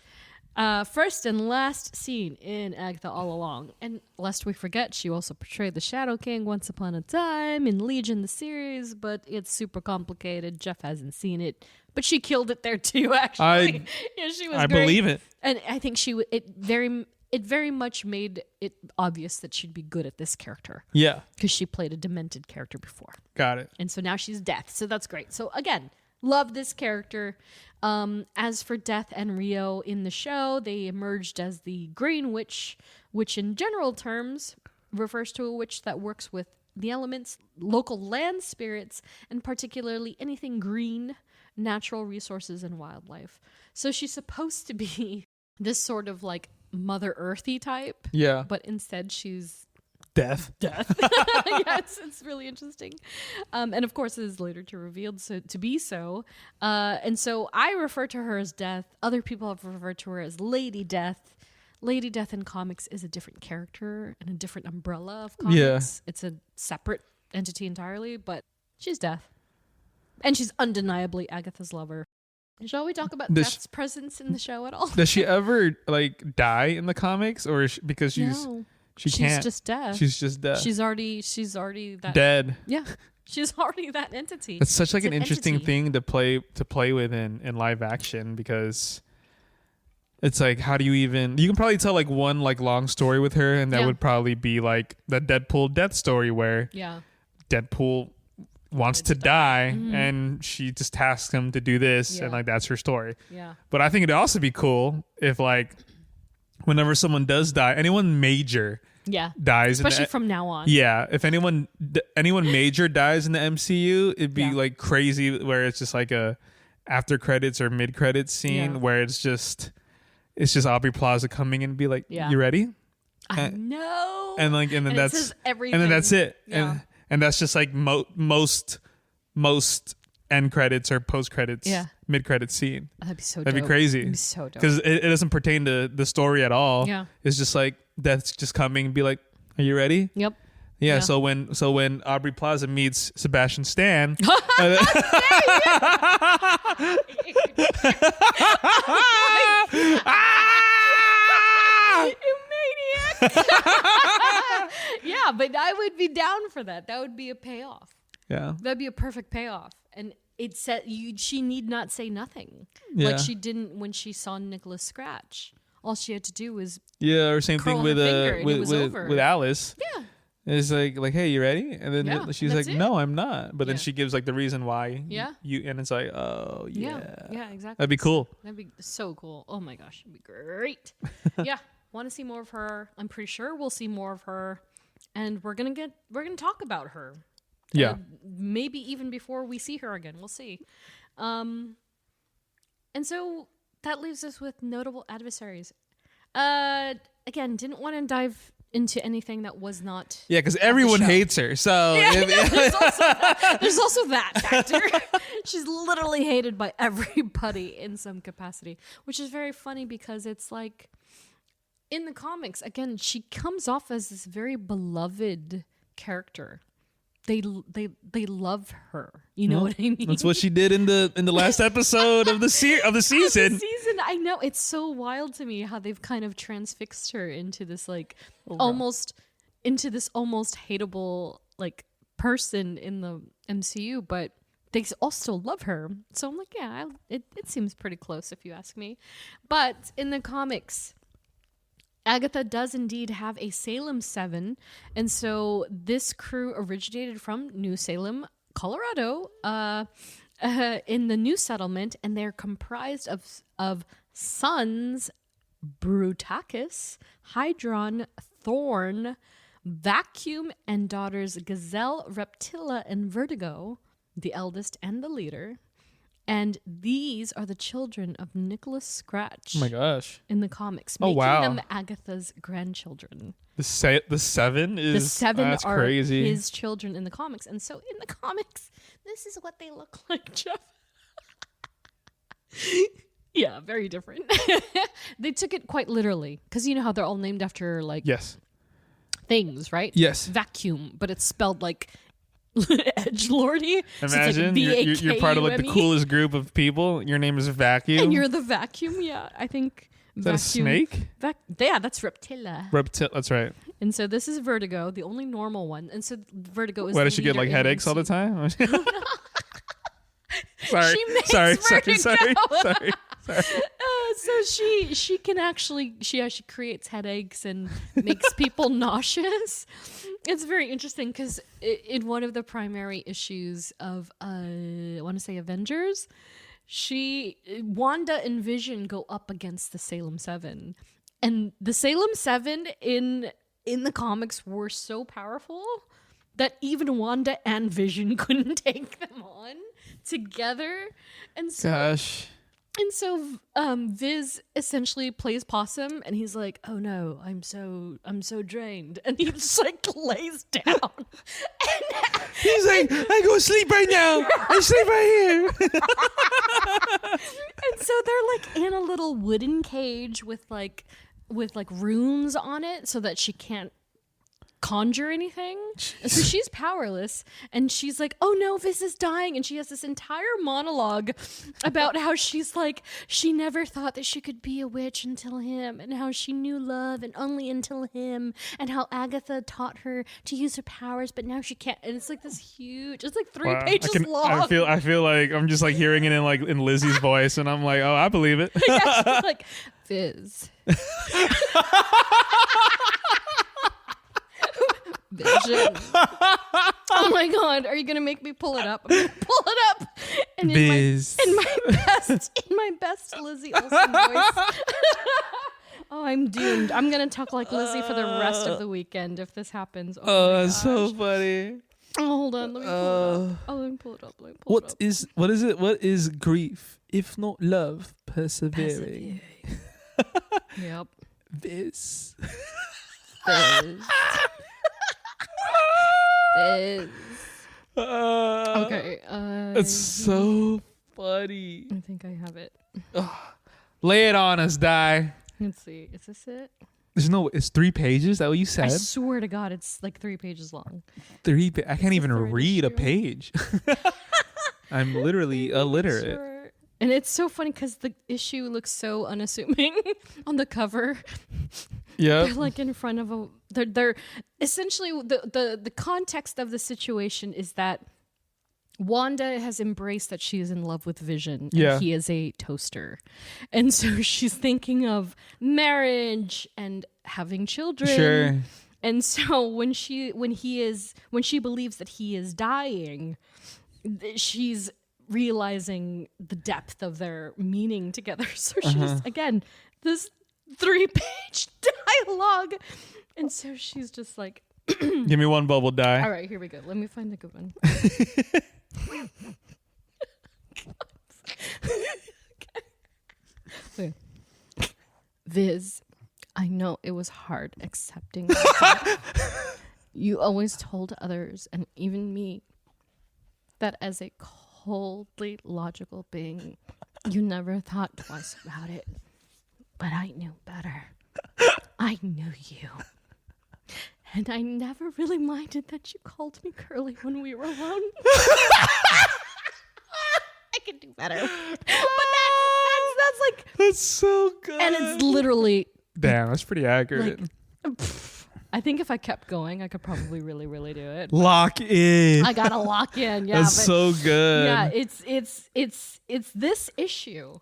[SPEAKER 3] First and last scene in Agatha All Along. And lest we forget, she also portrayed the Shadow King once upon a time in Legion, the series, but it's super complicated. Jeff hasn't seen it, but she killed it there too, actually. She was
[SPEAKER 2] I
[SPEAKER 3] great.
[SPEAKER 2] believe it.
[SPEAKER 3] And I think it very much made it obvious that she'd be good at this character.
[SPEAKER 2] Yeah.
[SPEAKER 3] Because she played a demented character before.
[SPEAKER 2] Got it.
[SPEAKER 3] And so now she's Death. So that's great. So again, love this character. As for Death and Rio in the show, they emerged as the Green Witch, which in general terms refers to a witch that works with the elements, local land spirits, and particularly anything green, natural resources, and wildlife. So she's supposed to be this sort of like Mother Earthy type.
[SPEAKER 2] Yeah.
[SPEAKER 3] But instead she's
[SPEAKER 2] Death.
[SPEAKER 3] Yeah, it's really interesting. And of course, it is later revealed to be so. And so I refer to her as Death. Other people have referred to her as Lady Death. Lady Death in comics is a different character and a different umbrella of comics.
[SPEAKER 2] Yeah.
[SPEAKER 3] It's a separate entity entirely, but she's Death. And she's undeniably Agatha's lover. Shall we talk about Death's presence in the show at all?
[SPEAKER 2] Does she ever like die in the comics, or because she's
[SPEAKER 3] No.
[SPEAKER 2] she's
[SPEAKER 3] Just Death.
[SPEAKER 2] She's just Death.
[SPEAKER 3] She's already that
[SPEAKER 2] dead.
[SPEAKER 3] Yeah. She's already that entity.
[SPEAKER 2] It's such like an interesting
[SPEAKER 3] entity.
[SPEAKER 2] thing to play with in live action, because it's like, how do you can probably tell like one like long story with her, and that would probably be like the Deadpool death story where Deadpool wants to die and she just tasks him to do this and like that's her story.
[SPEAKER 3] Yeah.
[SPEAKER 2] But I think it'd also be cool if like whenever someone does die, anyone major dies,
[SPEAKER 3] especially from now on.
[SPEAKER 2] Yeah, if anyone major dies in the MCU, it'd be like crazy where it's just like a after credits or mid credits scene where it's just Aubrey Plaza coming in and be like, "You ready?"
[SPEAKER 3] I know.
[SPEAKER 2] And then that's
[SPEAKER 3] it says everything.
[SPEAKER 2] and then that's it.
[SPEAKER 3] Yeah.
[SPEAKER 2] And that's just like most end credits or post credits, mid credits scene.
[SPEAKER 3] That'd be so dope.
[SPEAKER 2] That'd be crazy.
[SPEAKER 3] That'd be so dope.
[SPEAKER 2] Because it doesn't pertain to the story at all.
[SPEAKER 3] Yeah.
[SPEAKER 2] It's just like Death's just coming and be like, "Are you ready?"
[SPEAKER 3] Yep.
[SPEAKER 2] Yeah. So when Aubrey Plaza meets Sebastian Stan,
[SPEAKER 3] You maniac. Yeah, but I would be down for that. That would be a payoff.
[SPEAKER 2] Yeah.
[SPEAKER 3] That'd be a perfect payoff. And it said she need not say nothing.
[SPEAKER 2] Yeah.
[SPEAKER 3] Like she didn't when she saw Nicholas Scratch. All she had to do was
[SPEAKER 2] or same thing with with Alice.
[SPEAKER 3] Yeah.
[SPEAKER 2] It's like, hey, you ready? And then she's like,
[SPEAKER 3] it.
[SPEAKER 2] "No, I'm not." But then she gives like the reason why.
[SPEAKER 3] Yeah.
[SPEAKER 2] And it's like, oh yeah.
[SPEAKER 3] Yeah, exactly.
[SPEAKER 2] That'd be cool.
[SPEAKER 3] That'd be so cool. Oh my gosh, it'd be great. Yeah. Want to see more of her. I'm pretty sure we'll see more of her. And we're gonna talk about her.
[SPEAKER 2] Yeah.
[SPEAKER 3] Maybe even before we see her again. We'll see. And so that leaves us with notable adversaries. Again, didn't want to dive into anything that was not.
[SPEAKER 2] Yeah, because everyone hates her. So
[SPEAKER 3] there's also that factor. She's literally hated by everybody in some capacity, which is very funny because it's like in the comics, again, she comes off as this very beloved character. They love her. You know what I mean?
[SPEAKER 2] That's what she did in the last episode of the season.
[SPEAKER 3] I know, it's so wild to me how they've kind of transfixed her into this like almost hateable like person in the MCU, but they all still love her. So I'm like, yeah, it seems pretty close if you ask me. But in the comics, Agatha does indeed have a Salem 7. And so this crew originated from New Salem, Colorado, in the new settlement. And they're comprised of sons Brutakis, Hydron, Thorn, Vacuum, and daughters Gazelle, Reptilla, and Vertigo, the eldest and the leader. And these are the children of Nicholas Scratch.
[SPEAKER 2] Oh my gosh.
[SPEAKER 3] In the comics,
[SPEAKER 2] Oh,
[SPEAKER 3] making
[SPEAKER 2] wow.
[SPEAKER 3] them Agatha's grandchildren.
[SPEAKER 2] The 7 is
[SPEAKER 3] The 7
[SPEAKER 2] that's
[SPEAKER 3] are
[SPEAKER 2] crazy.
[SPEAKER 3] his children in the comics. And so in the comics, this is what they look like, Jeff. Yeah, very different. They took it quite literally. Because you know how they're all named after, like,
[SPEAKER 2] Yes.
[SPEAKER 3] things, right?
[SPEAKER 2] Yes.
[SPEAKER 3] Vacuum, but it's spelled like edgelordy.
[SPEAKER 2] Imagine you're part of like the coolest group of people. Your name is Vacuum.
[SPEAKER 3] And you're the vacuum. Yeah, I think.
[SPEAKER 2] Is that a snake?
[SPEAKER 3] Yeah, that's Reptilla.
[SPEAKER 2] That's right.
[SPEAKER 3] And so this is Vertigo, the only normal one. And so Vertigo is.
[SPEAKER 2] Why
[SPEAKER 3] the
[SPEAKER 2] does she get like
[SPEAKER 3] leader in
[SPEAKER 2] headaches all the
[SPEAKER 3] MC.
[SPEAKER 2] time? Sorry.
[SPEAKER 3] She makes
[SPEAKER 2] sorry.
[SPEAKER 3] Vertigo. So she can actually she creates headaches and makes people nauseous. It's very interesting because in one of the primary issues of I want to say Avengers, Wanda and Vision go up against the Salem 7, and the Salem 7 in the comics were so powerful that even Wanda and Vision couldn't take them on together. And so
[SPEAKER 2] Gosh.
[SPEAKER 3] And so Viz essentially plays possum, and he's like, "Oh no, I'm so drained," and he just like lays down.
[SPEAKER 2] He's like, I go sleep right now. I sleep right here.
[SPEAKER 3] And so they're like in a little wooden cage with like runes on it, so that she can't conjure anything. And so she's powerless, and she's like, "Oh no, Viz is dying," and she has this entire monologue about how she's like, she never thought that she could be a witch until him, and how she knew love and only until him, and how Agatha taught her to use her powers, but now she can't. And it's like this huge, it's like 3 pages long.
[SPEAKER 2] I feel like I'm just like hearing it in Lizzie's voice, and I'm like, oh, I believe it.
[SPEAKER 3] Yeah, she's like, Viz. Vision. Oh my god, are you gonna make me pull it up? I'm gonna pull it up and in my best Lizzie Olsen voice. Oh, I'm doomed. I'm gonna talk like Lizzie for the rest of the weekend if this happens. Oh,
[SPEAKER 2] that's so funny.
[SPEAKER 3] Oh, hold on, let me pull it up. Oh, let me pull it up.
[SPEAKER 2] What is it? What is grief if not love persevering?
[SPEAKER 3] Yep.
[SPEAKER 2] This.
[SPEAKER 3] Okay.
[SPEAKER 2] It's so funny.
[SPEAKER 3] I think I have it.
[SPEAKER 2] Lay it on us, Dai.
[SPEAKER 3] Let's see. Is this it?
[SPEAKER 2] It's 3 pages. Is that what you said?
[SPEAKER 3] I swear to God, it's like 3 pages long.
[SPEAKER 2] I can't even
[SPEAKER 3] third
[SPEAKER 2] read a
[SPEAKER 3] issue?
[SPEAKER 2] page. I'm literally illiterate.
[SPEAKER 3] Sure. And it's so funny because the issue looks so unassuming on the cover.
[SPEAKER 2] Yeah.
[SPEAKER 3] They're like in front of they're essentially the context of the situation is that Wanda has embraced that she is in love with Vision, and he is a toaster. And so she's thinking of marriage and having children.
[SPEAKER 2] Sure.
[SPEAKER 3] And so when she believes that he is dying, she's realizing the depth of their meaning together. So she's again this 3-page dialogue, and so she's just like,
[SPEAKER 2] give me one bubble, Dai.
[SPEAKER 3] all right, here we go. Let me find a good one. Okay. Viz, I know it was hard accepting myself. You always told others, and even me, that as a coldly logical being, you never thought twice about it. But I knew better. I knew you. And I never really minded that you called me Curly when we were alone. I could do better. But that's like...
[SPEAKER 2] That's so good.
[SPEAKER 3] And it's literally...
[SPEAKER 2] Damn, that's pretty accurate.
[SPEAKER 3] Like, I think if I kept going, I could probably really, really do it.
[SPEAKER 2] Lock in.
[SPEAKER 3] I gotta lock in. Yeah,
[SPEAKER 2] That's so good.
[SPEAKER 3] Yeah, it's this issue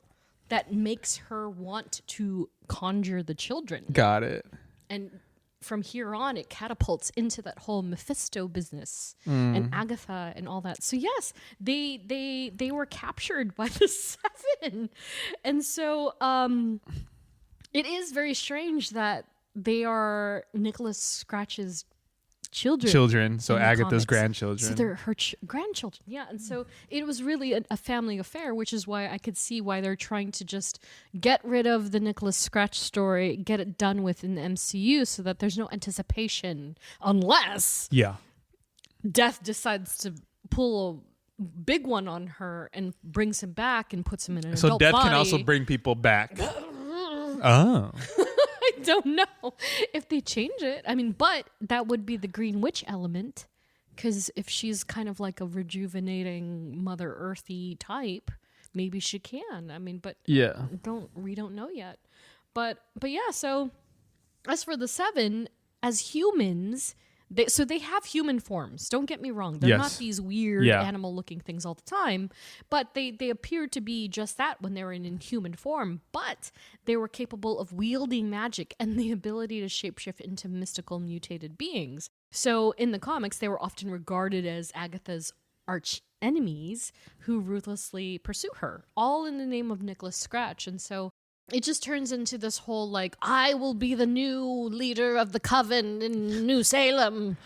[SPEAKER 3] that makes her want to conjure the children.
[SPEAKER 2] Got it.
[SPEAKER 3] And from here on, it catapults into that whole Mephisto business and Agatha and all that. So yes, they were captured by the Seven, and so it is very strange that they are Nicholas Scratch's children.
[SPEAKER 2] So
[SPEAKER 3] in the
[SPEAKER 2] Agatha's
[SPEAKER 3] comics.
[SPEAKER 2] grandchildren.
[SPEAKER 3] So they're her grandchildren. Yeah, and so it was really a family affair, which is why I could see why they're trying to just get rid of the Nicholas Scratch story, get it done with in the MCU, so that there's no anticipation, unless Death decides to pull a big one on her and brings him back and puts him in an
[SPEAKER 2] So
[SPEAKER 3] adult
[SPEAKER 2] Death
[SPEAKER 3] body.
[SPEAKER 2] can also bring people back. Oh.
[SPEAKER 3] I don't know if they change it. I mean, but that would be the Green Witch element, because if she's kind of like a rejuvenating Mother Earthy type, maybe she can. I mean, but we don't know yet. But yeah. So as for the Seven, as humans, they have human forms. Don't get me wrong; they're not these weird animal-looking things all the time. But they appear to be just that when they were in human form. But they were capable of wielding magic and the ability to shapeshift into mystical mutated beings. So in the comics, they were often regarded as Agatha's arch enemies who ruthlessly pursue her, all in the name of Nicholas Scratch. And so it just turns into this whole, like, I will be the new leader of the coven in New Salem.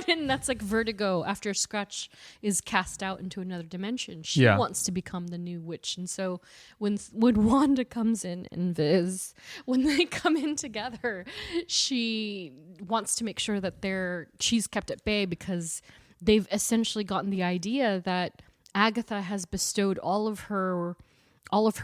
[SPEAKER 3] And that's like Vertigo after Scratch is cast out into another dimension. She wants to become the new witch. And so when Wanda comes in and Viz, when they come in together, she wants to make sure that she's kept at bay, because they've essentially gotten the idea that Agatha has bestowed all of her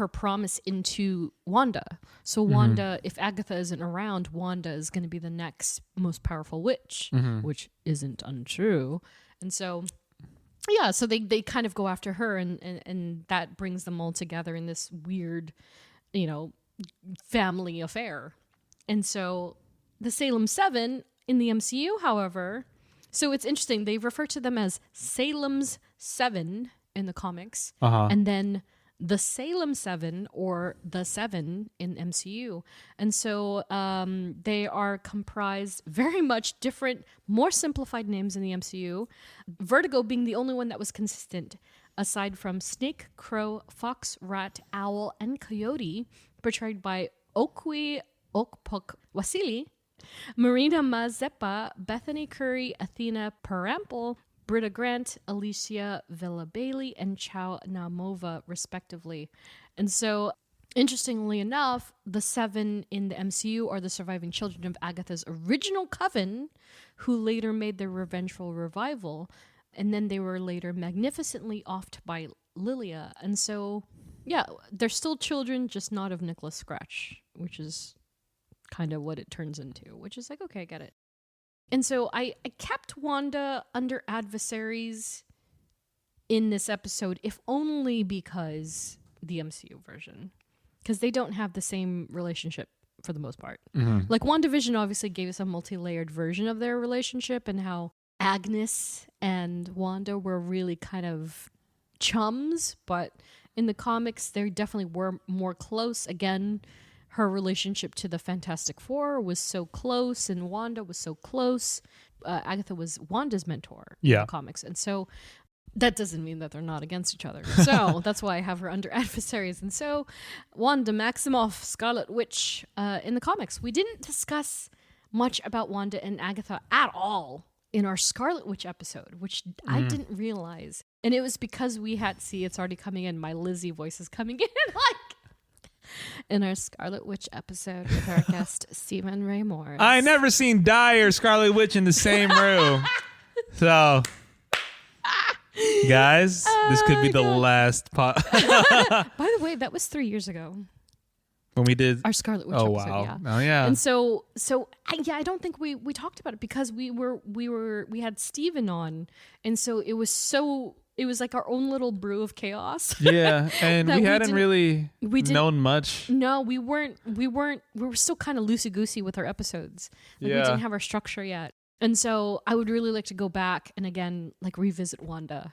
[SPEAKER 3] promise into Wanda. So Wanda, if Agatha isn't around, Wanda is going to be the next most powerful witch, which isn't untrue. And so, so they kind of go after her, and that brings them all together in this weird, family affair. And so the Salem Seven in the MCU, however, so it's interesting. They refer to them as Salem's Seven in the comics, and then the Salem Seven or the Seven in MCU. And so they are comprised very much different, more simplified names in the MCU. Vertigo being the only one that was consistent, aside from Snake, Crow, Fox, Rat, Owl, and Coyote, portrayed by Okwi Okpok Wasili, Marina Mazeppa, Bethany Curry, Athena Parample, Britta Grant, Alicia Villa-Bailey, and Chow Namova, respectively. And so, interestingly enough, the Seven in the MCU are the surviving children of Agatha's original coven, who later made their revengeful revival, and then they were later magnificently offed by Lilia. And so, they're still children, just not of Nicholas Scratch, which is kind of what it turns into, which is like, okay, I get it. And so I kept Wanda under adversaries in this episode, if only because the MCU version, because they don't have the same relationship for the most part. Like WandaVision obviously gave us a multi-layered version of their relationship, and how Agnes and Wanda were really kind of chums, but in the comics they definitely were more close. Again, her relationship to the Fantastic Four was so close, and Wanda was so close. Agatha was Wanda's mentor in the comics. And so that doesn't mean that they're not against each other. So that's why I have her under adversaries. And so Wanda Maximoff, Scarlet Witch, in the comics. We didn't discuss much about Wanda and Agatha at all in our Scarlet Witch episode, which I didn't realize. And it was because we had, it's already coming in. My Lizzie voice is coming in in our Scarlet Witch episode with our guest, Stephen Ray Morris.
[SPEAKER 2] I never seen Dai or Scarlet Witch in the same room. So, guys, this could be the last By
[SPEAKER 3] the way, that was 3 years ago.
[SPEAKER 2] When we did
[SPEAKER 3] our Scarlet Witch episode.
[SPEAKER 2] Wow. Oh yeah.
[SPEAKER 3] And so I don't think we talked about it because we had Steven on, and so it was so It was like our own little brew of chaos.
[SPEAKER 2] Yeah, and we hadn't really
[SPEAKER 3] didn't
[SPEAKER 2] known much.
[SPEAKER 3] No, we were still kind of loosey-goosey with our episodes. Like, we didn't have our structure yet. And so I would really like to go back and again, like, revisit Wanda.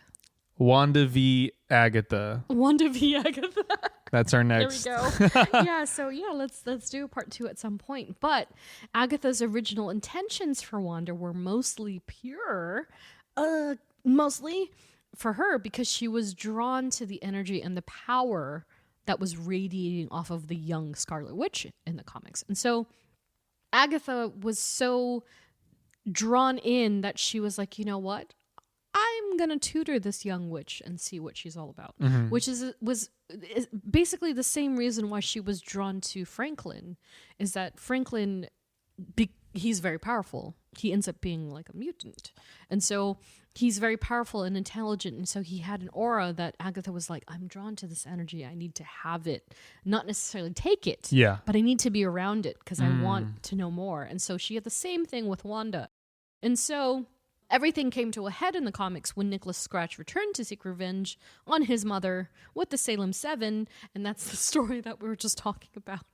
[SPEAKER 2] Wanda v. Agatha.
[SPEAKER 3] Wanda v. Agatha.
[SPEAKER 2] That's our next.
[SPEAKER 3] There we go. Let's do a part 2 at some point. But Agatha's original intentions for Wanda were mostly pure. Mostly for her because she was drawn to the energy and the power that was radiating off of the young Scarlet Witch in the comics. And so Agatha was so drawn in that she was like, you know what? I'm going to tutor this young witch and see what she's all about, which was basically the same reason why she was drawn to Franklin, is that Franklin, he's very powerful. He ends up being like a mutant. And so he's very powerful and intelligent. And so he had an aura that Agatha was like, I'm drawn to this energy. I need to have it, not necessarily take it, but I need to be around it because I want to know more. And so she had the same thing with Wanda. And so everything came to a head in the comics when Nicholas Scratch returned to seek revenge on his mother with the Salem 7, and that's the story that we were just talking about.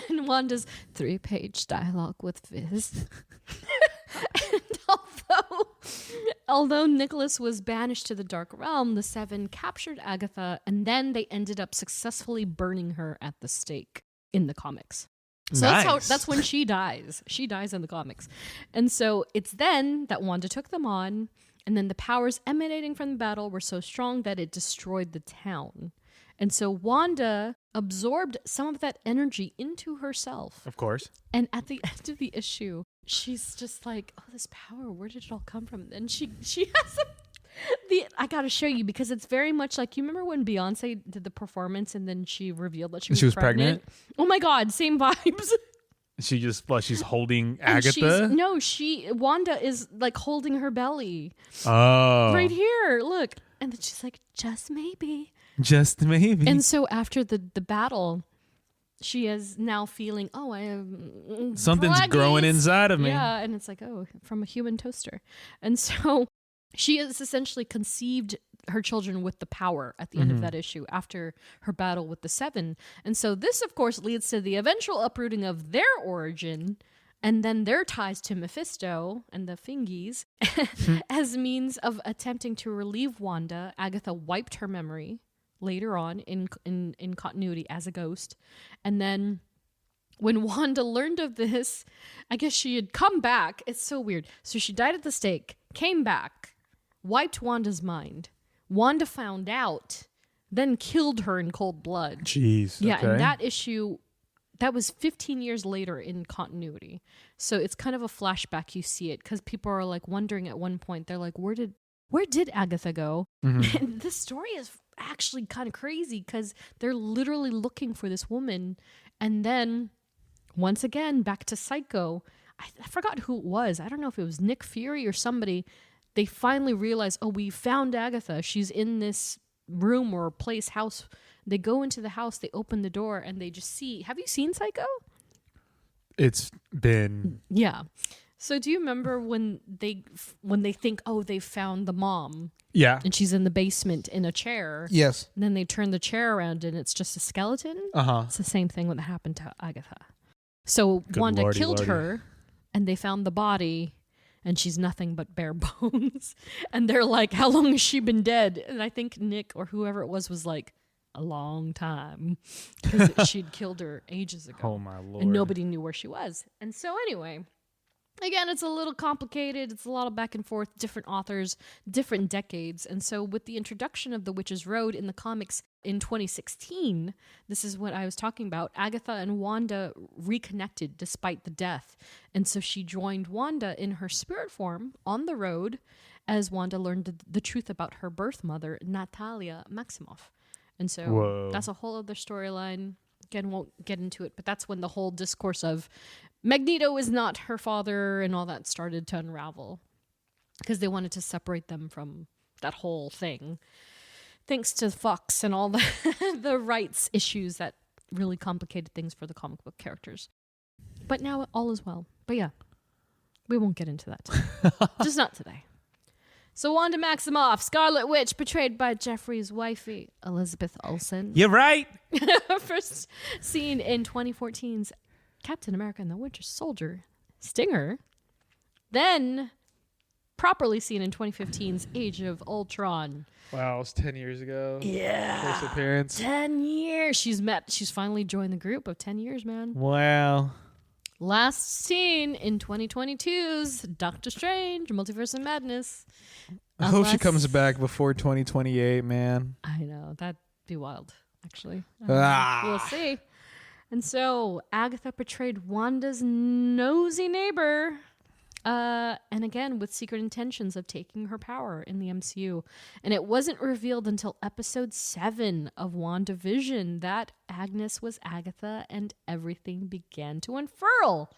[SPEAKER 3] And Wanda's 3-page dialogue with Viz. And although Nicholas was banished to the Dark Realm, the 7 captured Agatha, and then they ended up successfully burning her at the stake in the comics. So that's when she dies. She dies in the comics. And so it's then that Wanda took them on, and then the powers emanating from the battle were so strong that it destroyed the town. And so Wanda absorbed some of that energy into herself.
[SPEAKER 2] Of course.
[SPEAKER 3] And at the end of the issue, she's just like, oh, this power, where did it all come from? And she has I gotta show you, because it's very much like, you remember when Beyonce did the performance and then she revealed that she was pregnant? Oh my God, same vibes.
[SPEAKER 2] She's holding Agatha?
[SPEAKER 3] Wanda is like holding her belly.
[SPEAKER 2] Oh.
[SPEAKER 3] Right here, look. And then she's like, just maybe.
[SPEAKER 2] Just maybe.
[SPEAKER 3] And so after the battle, she is now feeling, oh, I am
[SPEAKER 2] something's growing inside of me.
[SPEAKER 3] Yeah, and it's like, oh, from a human toaster. And so she has essentially conceived her children with the power at the end of that issue after her battle with the 7. And so this, of course, leads to the eventual uprooting of their origin and then their ties to Mephisto and the Fingies. As means of attempting to relieve Wanda, Agatha wiped her memory later on in continuity as a ghost. And then when Wanda learned of this, I guess she had come back. It's so weird. So she died at the stake, came back, wiped Wanda's mind. Wanda found out, then killed her in cold blood.
[SPEAKER 2] Jeez.
[SPEAKER 3] Yeah,
[SPEAKER 2] okay.
[SPEAKER 3] and that issue, that was 15 years later in continuity. So it's kind of a flashback. You see it because people are like wondering at one point. They're like, where did Agatha go? And this story is actually kind of crazy because they're literally looking for this woman. And then once again, back to Psycho. I forgot who it was. I don't know if it was Nick Fury or somebody. They finally realize, oh, we found Agatha. She's in this room or place, house. They go into the house, they open the door, and they just see. Have you seen Psycho?
[SPEAKER 2] It's been.
[SPEAKER 3] Yeah. So do you remember when they think, oh, they found the mom?
[SPEAKER 2] Yeah.
[SPEAKER 3] And she's in the basement in a chair.
[SPEAKER 4] Yes.
[SPEAKER 3] And then they turn the chair around and it's just a skeleton. It's the same thing that happened to Agatha. So Wanda killed her, and they found the body. And she's nothing but bare bones. And they're like, how long has she been dead? And I think Nick or whoever it was like, a long time. Because she'd killed her ages ago.
[SPEAKER 2] Oh, my Lord.
[SPEAKER 3] And nobody knew where she was. And so anyway, again, it's a little complicated. It's a lot of back and forth, different authors, different decades. And so with the introduction of The Witch's Road in the comics in 2016, this is what I was talking about. Agatha and Wanda reconnected despite the death. And so she joined Wanda in her spirit form on the road as Wanda learned the truth about her birth mother, Natalia Maximoff. And so that's a whole other storyline. Again, won't get into it, but that's when the whole discourse of Magneto is not her father and all that started to unravel because they wanted to separate them from that whole thing. Thanks to Fox and all the rights issues that really complicated things for the comic book characters. But now all is well. But yeah, we won't get into that today. Just not today. So Wanda Maximoff, Scarlet Witch, portrayed by Geoffrey's wifey, Elizabeth Olsen.
[SPEAKER 2] You're right.
[SPEAKER 3] First seen in 2014's Captain America and the Winter Soldier, Stinger. Then properly seen in 2015's Age of Ultron.
[SPEAKER 2] Wow, it was 10 years ago.
[SPEAKER 3] Yeah.
[SPEAKER 2] First appearance.
[SPEAKER 3] 10 years. She's finally joined the group of 10 years, man.
[SPEAKER 2] Wow.
[SPEAKER 3] Last seen in 2022's Doctor Strange, Multiverse of Madness.
[SPEAKER 2] I hope she comes back before 2028, man.
[SPEAKER 3] I know. That'd be wild, actually.
[SPEAKER 2] Ah.
[SPEAKER 3] We'll see. And so Agatha portrayed Wanda's nosy neighbor. And again, with secret intentions of taking her power in the MCU. And it wasn't revealed until episode 7 of WandaVision that Agnes was Agatha and everything began to unfurl.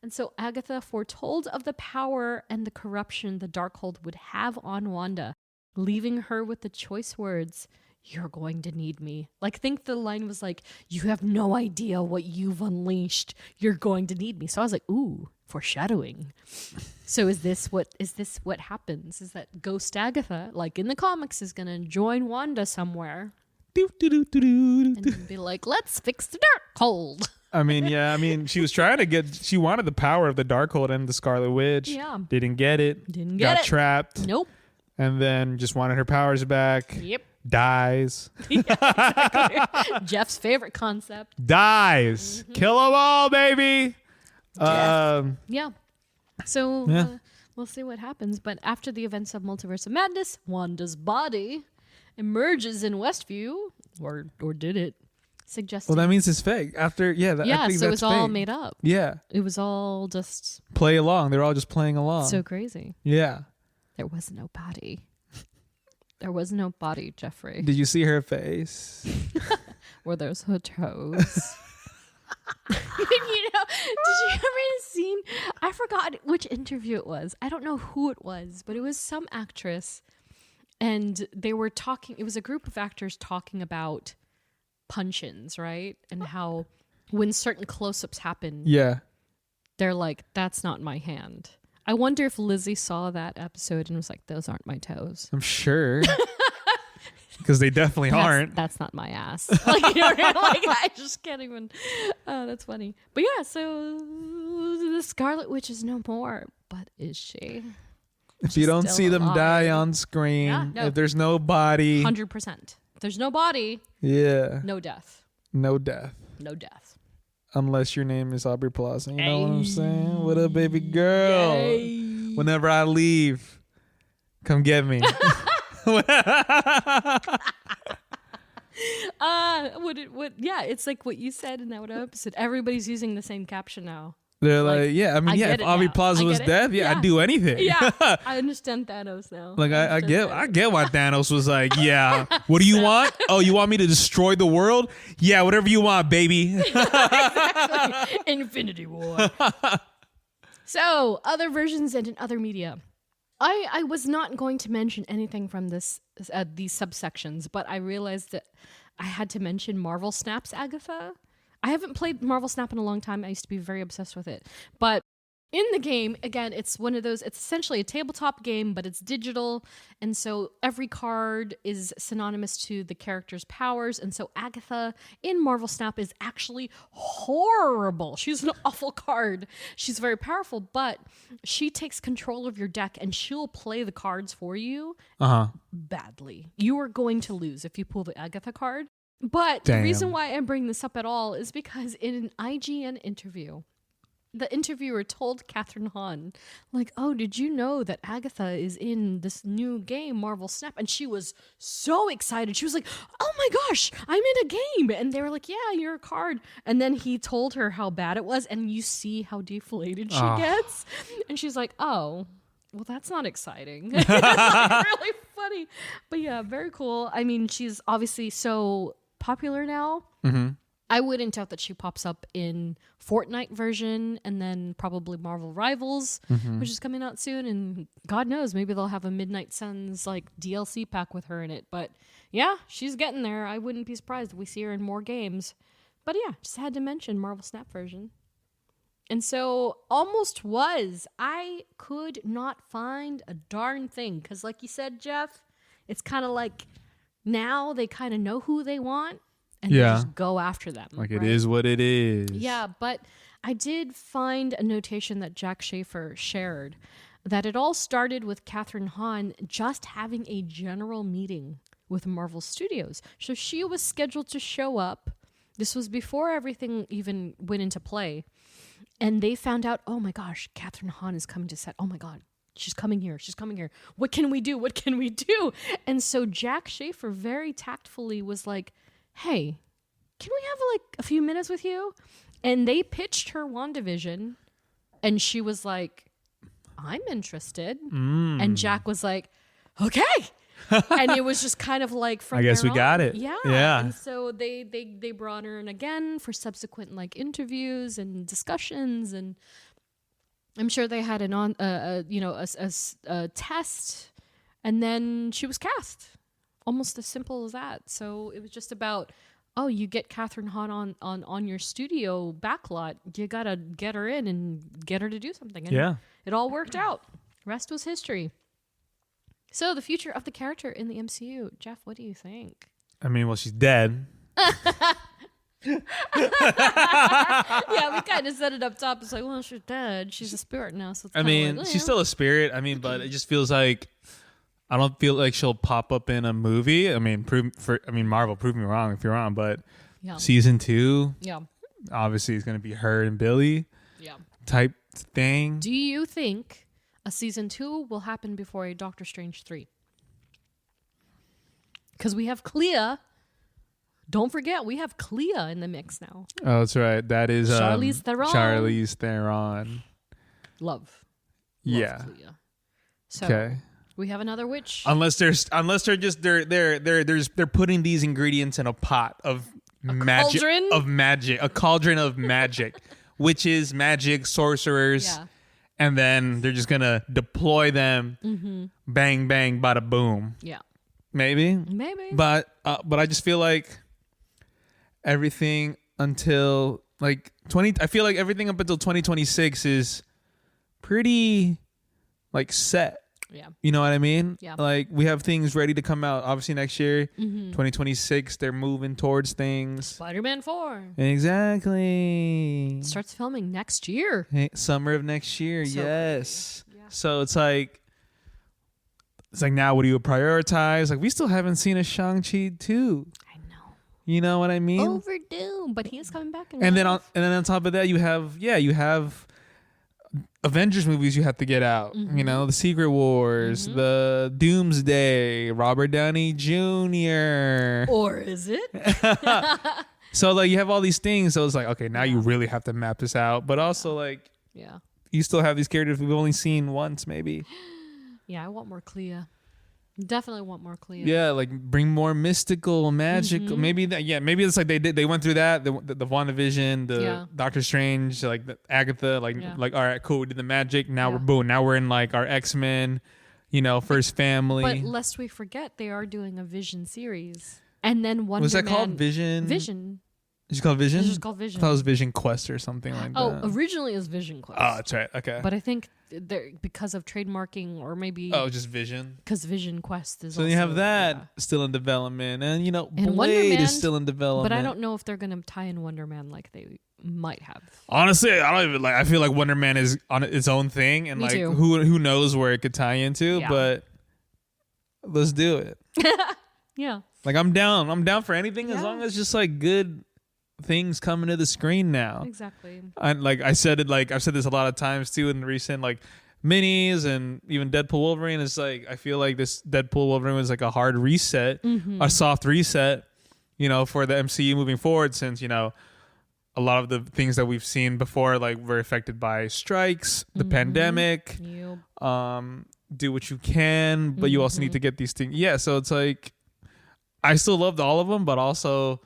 [SPEAKER 3] And so Agatha foretold of the power and the corruption the Darkhold would have on Wanda, leaving her with the choice words, "You're going to need me." Like, think the line was like, "You have no idea what you've unleashed. You're going to need me." So I was like, ooh, foreshadowing. So is this what happens? Is that Ghost Agatha, like in the comics, is going to join Wanda somewhere and be like, "Let's fix the Darkhold."
[SPEAKER 2] I mean, she was trying to she wanted the power of the Darkhold and the Scarlet Witch.
[SPEAKER 3] Yeah.
[SPEAKER 2] Didn't get it. Got trapped.
[SPEAKER 3] Nope.
[SPEAKER 2] And then just wanted her powers back.
[SPEAKER 3] Yep.
[SPEAKER 2] Dies.
[SPEAKER 3] Yeah, exactly. Jeff's favorite concept.
[SPEAKER 2] Dies.
[SPEAKER 3] Mm-hmm.
[SPEAKER 2] Kill them all, baby.
[SPEAKER 3] Yeah. So
[SPEAKER 2] Yeah.
[SPEAKER 3] We'll see what happens. But after the events of Multiverse of Madness, Wanda's body emerges in Westview, or did it? Suggesting.
[SPEAKER 2] Well, that means it's fake. After, I think
[SPEAKER 3] so
[SPEAKER 2] that's
[SPEAKER 3] it was all
[SPEAKER 2] fake.
[SPEAKER 3] made up.
[SPEAKER 2] Yeah.
[SPEAKER 3] It was all just
[SPEAKER 2] Play along. They're all just playing along.
[SPEAKER 3] so crazy.
[SPEAKER 2] Yeah.
[SPEAKER 3] There was no body. There was no body, Geoffrey.
[SPEAKER 2] Did you see her face?
[SPEAKER 3] Were those her toes? Did you ever seen? I forgot which interview it was. I don't know who it was, but it was some actress, and they were talking. It was a group of actors talking about punch-ins, right? And how when certain close-ups happen,
[SPEAKER 2] Yeah.
[SPEAKER 3] they're like, "That's not my hand." I wonder if Lizzie saw that episode and was like, "Those aren't my toes."
[SPEAKER 2] I'm sure. Because they definitely aren't.
[SPEAKER 3] That's not my ass. Like, you know, like, I just can't even. Oh, that's funny. But yeah, so the Scarlet Witch is no more, but is she?
[SPEAKER 2] If you don't
[SPEAKER 3] still
[SPEAKER 2] see them
[SPEAKER 3] alive.
[SPEAKER 2] die on screen,
[SPEAKER 3] Yeah, no.
[SPEAKER 2] if there's no body,
[SPEAKER 3] 100%. There's no body,
[SPEAKER 2] yeah,
[SPEAKER 3] no death.
[SPEAKER 2] no death.
[SPEAKER 3] No death.
[SPEAKER 2] Unless your name is Aubrey Plaza. You know what I'm saying? What up, baby girl?
[SPEAKER 3] Yay.
[SPEAKER 2] Whenever I leave, come get me.
[SPEAKER 3] Yeah, it's like what you said in that episode. Everybody's using the same caption now.
[SPEAKER 2] They're
[SPEAKER 3] Like, I
[SPEAKER 2] if
[SPEAKER 3] get it
[SPEAKER 2] Aubrey
[SPEAKER 3] now.
[SPEAKER 2] Plaza
[SPEAKER 3] I
[SPEAKER 2] was
[SPEAKER 3] get it.
[SPEAKER 2] dead,
[SPEAKER 3] Yeah.
[SPEAKER 2] I'd do anything.
[SPEAKER 3] Yeah, I understand Thanos now.
[SPEAKER 2] Like I
[SPEAKER 3] understand
[SPEAKER 2] get why Thanos was like, yeah. What do you want? Oh, you want me to destroy the world? Yeah, whatever you want, baby.
[SPEAKER 3] Exactly. Infinity War. So, other versions and in other media. I was not going to mention anything from these subsections, but I realized that I had to mention Marvel Snap's Agatha. I haven't played Marvel Snap in a long time. I used to be very obsessed with it. But in the game, again, it's one of those, it's essentially a tabletop game, but it's digital. And so every card is synonymous to the character's powers. And so Agatha in Marvel Snap is actually horrible. She's an awful card. She's very powerful, but she takes control of your deck and she'll play the cards for you badly. You are going to lose if you pull the Agatha card. But the reason why I bring this up at all is because in an IGN interview, the interviewer told Catherine Hahn, like, "Oh, did you know that Agatha is in this new game, Marvel Snap?" And she was so excited. She was like, "Oh my gosh, I'm in a game." And they were like, "Yeah, you're a card." And then he told her how bad it was. And you see how deflated she gets. And she's like, "Oh, well, that's not exciting." It's like really funny. But yeah, very cool. I mean, she's obviously so popular now. Mm-hmm. I wouldn't doubt that she pops up in Fortnite version and then probably Marvel Rivals, which is coming out soon. And God knows, maybe they'll have a Midnight Suns like DLC pack with her in it. But yeah, she's getting there. I wouldn't be surprised if we see her in more games. But yeah, just had to mention Marvel Snap version. And so almost was. I could not find a darn thing. Because like you said, Jeff, it's kind of like now they kind of know who they want and they just go after them.
[SPEAKER 2] Like it is what it is.
[SPEAKER 3] Yeah, but I did find a notation that Jack Schaefer shared that it all started with Catherine Hahn just having a general meeting with Marvel Studios. So she was scheduled to show up. This was before everything even went into play. And they found out, oh my gosh, Catherine Hahn is coming to set. Oh my God, she's coming here. She's coming here. What can we do? What can we do? And so Jack Schaefer very tactfully was like, hey, can we have like a few minutes with you? And they pitched her WandaVision. And she was like, I'm interested. And Jack was like, okay. And it was just kind of like from
[SPEAKER 2] I guess we
[SPEAKER 3] there
[SPEAKER 2] got
[SPEAKER 3] on.
[SPEAKER 2] it.
[SPEAKER 3] Yeah. And so they brought her in again for subsequent like interviews and discussions, and I'm sure they had a test, and then she was cast. Almost as simple as that. So it was just about, oh, you get Catherine Hahn on your studio backlot. You gotta get her in and get her to do something. And it all worked out. Rest was history. So the future of the character in the MCU. Jeff, what do you think?
[SPEAKER 2] I mean, well, she's dead.
[SPEAKER 3] Yeah, we kind of set it up top. It's like, well, she's dead. She's a spirit now. So it's
[SPEAKER 2] I mean,
[SPEAKER 3] like,
[SPEAKER 2] she's still a spirit. I mean, but it just feels like I don't feel like she'll pop up in a movie. I mean, Marvel, prove me wrong if you're wrong, but season 2, obviously, it's going to be her and Billy type thing.
[SPEAKER 3] Do you think a season 2 will happen before a Doctor Strange 3? Because we have Clea. Don't forget, we have Clea in the mix now.
[SPEAKER 2] Oh, that's right. That is
[SPEAKER 3] Charlize Theron.
[SPEAKER 2] Charlize Theron.
[SPEAKER 3] Love
[SPEAKER 2] Yeah.
[SPEAKER 3] Clea. So
[SPEAKER 2] Okay.
[SPEAKER 3] we have another witch.
[SPEAKER 2] Unless they're putting these ingredients in a pot of magic, a cauldron of magic, witches, magic, sorcerers.
[SPEAKER 3] Yeah.
[SPEAKER 2] And then they're just gonna deploy them, bang bang, bada boom.
[SPEAKER 3] Yeah,
[SPEAKER 2] maybe. But I just feel like everything until like 20. I feel like everything up until 2026 is pretty like set.
[SPEAKER 3] Yeah,
[SPEAKER 2] you know what I mean.
[SPEAKER 3] Yeah,
[SPEAKER 2] like we have things ready to come out. Obviously next year, 2026, they're moving towards things.
[SPEAKER 3] Spider-Man 4
[SPEAKER 2] exactly
[SPEAKER 3] starts filming next year.
[SPEAKER 2] Summer of next year.
[SPEAKER 3] So
[SPEAKER 2] yes.
[SPEAKER 3] Yeah.
[SPEAKER 2] So it's like now what do you prioritize? Like we still haven't seen a Shang-Chi 2.
[SPEAKER 3] I know.
[SPEAKER 2] You know what I mean?
[SPEAKER 3] Overdue, but he is coming back.
[SPEAKER 2] And then on top of that, you have Avengers movies you have to get out. You know, the Secret Wars, the Doomsday, Robert Downey Jr.
[SPEAKER 3] Or is it?
[SPEAKER 2] So like you have all these things. So it's like, okay, now you really have to map this out. But also like, you still have these characters we've only seen once, maybe.
[SPEAKER 3] Yeah, I want more Clea. Definitely want more Clea.
[SPEAKER 2] Yeah, like bring more mystical, magical. Maybe that. Yeah, maybe it's like they went through that. The WandaVision, the Doctor Strange, like the Agatha, like all right, cool. We did the magic. Now we're boom. Now we're in like our X-Men, first family.
[SPEAKER 3] But lest we forget, they are doing a Vision series, and then Wonder
[SPEAKER 2] Was that
[SPEAKER 3] Man,
[SPEAKER 2] called Vision?
[SPEAKER 3] Vision.
[SPEAKER 2] Is it called Vision?
[SPEAKER 3] It's just called Vision.
[SPEAKER 2] I thought it was Vision Quest or something like that.
[SPEAKER 3] Oh, originally it was Vision Quest.
[SPEAKER 2] Oh, that's right. Okay.
[SPEAKER 3] But I think because of trademarking or maybe
[SPEAKER 2] just Vision.
[SPEAKER 3] Because Vision Quest is.
[SPEAKER 2] So
[SPEAKER 3] also,
[SPEAKER 2] you have that still in development, and
[SPEAKER 3] and
[SPEAKER 2] Blade is still in development.
[SPEAKER 3] But I don't know if they're going to tie in Wonder Man like they might have.
[SPEAKER 2] Honestly, I don't even like. I feel like Wonder Man is on its own thing, and
[SPEAKER 3] Me
[SPEAKER 2] like
[SPEAKER 3] too.
[SPEAKER 2] who knows where it could tie into.
[SPEAKER 3] Yeah.
[SPEAKER 2] But let's do it.
[SPEAKER 3] Yeah.
[SPEAKER 2] Like I'm down. I'm down for anything as long as just like good things coming to the screen now.
[SPEAKER 3] Exactly.
[SPEAKER 2] And like I said I've said this a lot of times too in recent like minis and even Deadpool Wolverine. It's like I feel like this Deadpool Wolverine was like a hard reset, a soft reset, for the MCU moving forward, since a lot of the things that we've seen before like were affected by strikes, the pandemic. Do what you can, but you also need to get these things. Yeah, so it's like I still loved all of them, but also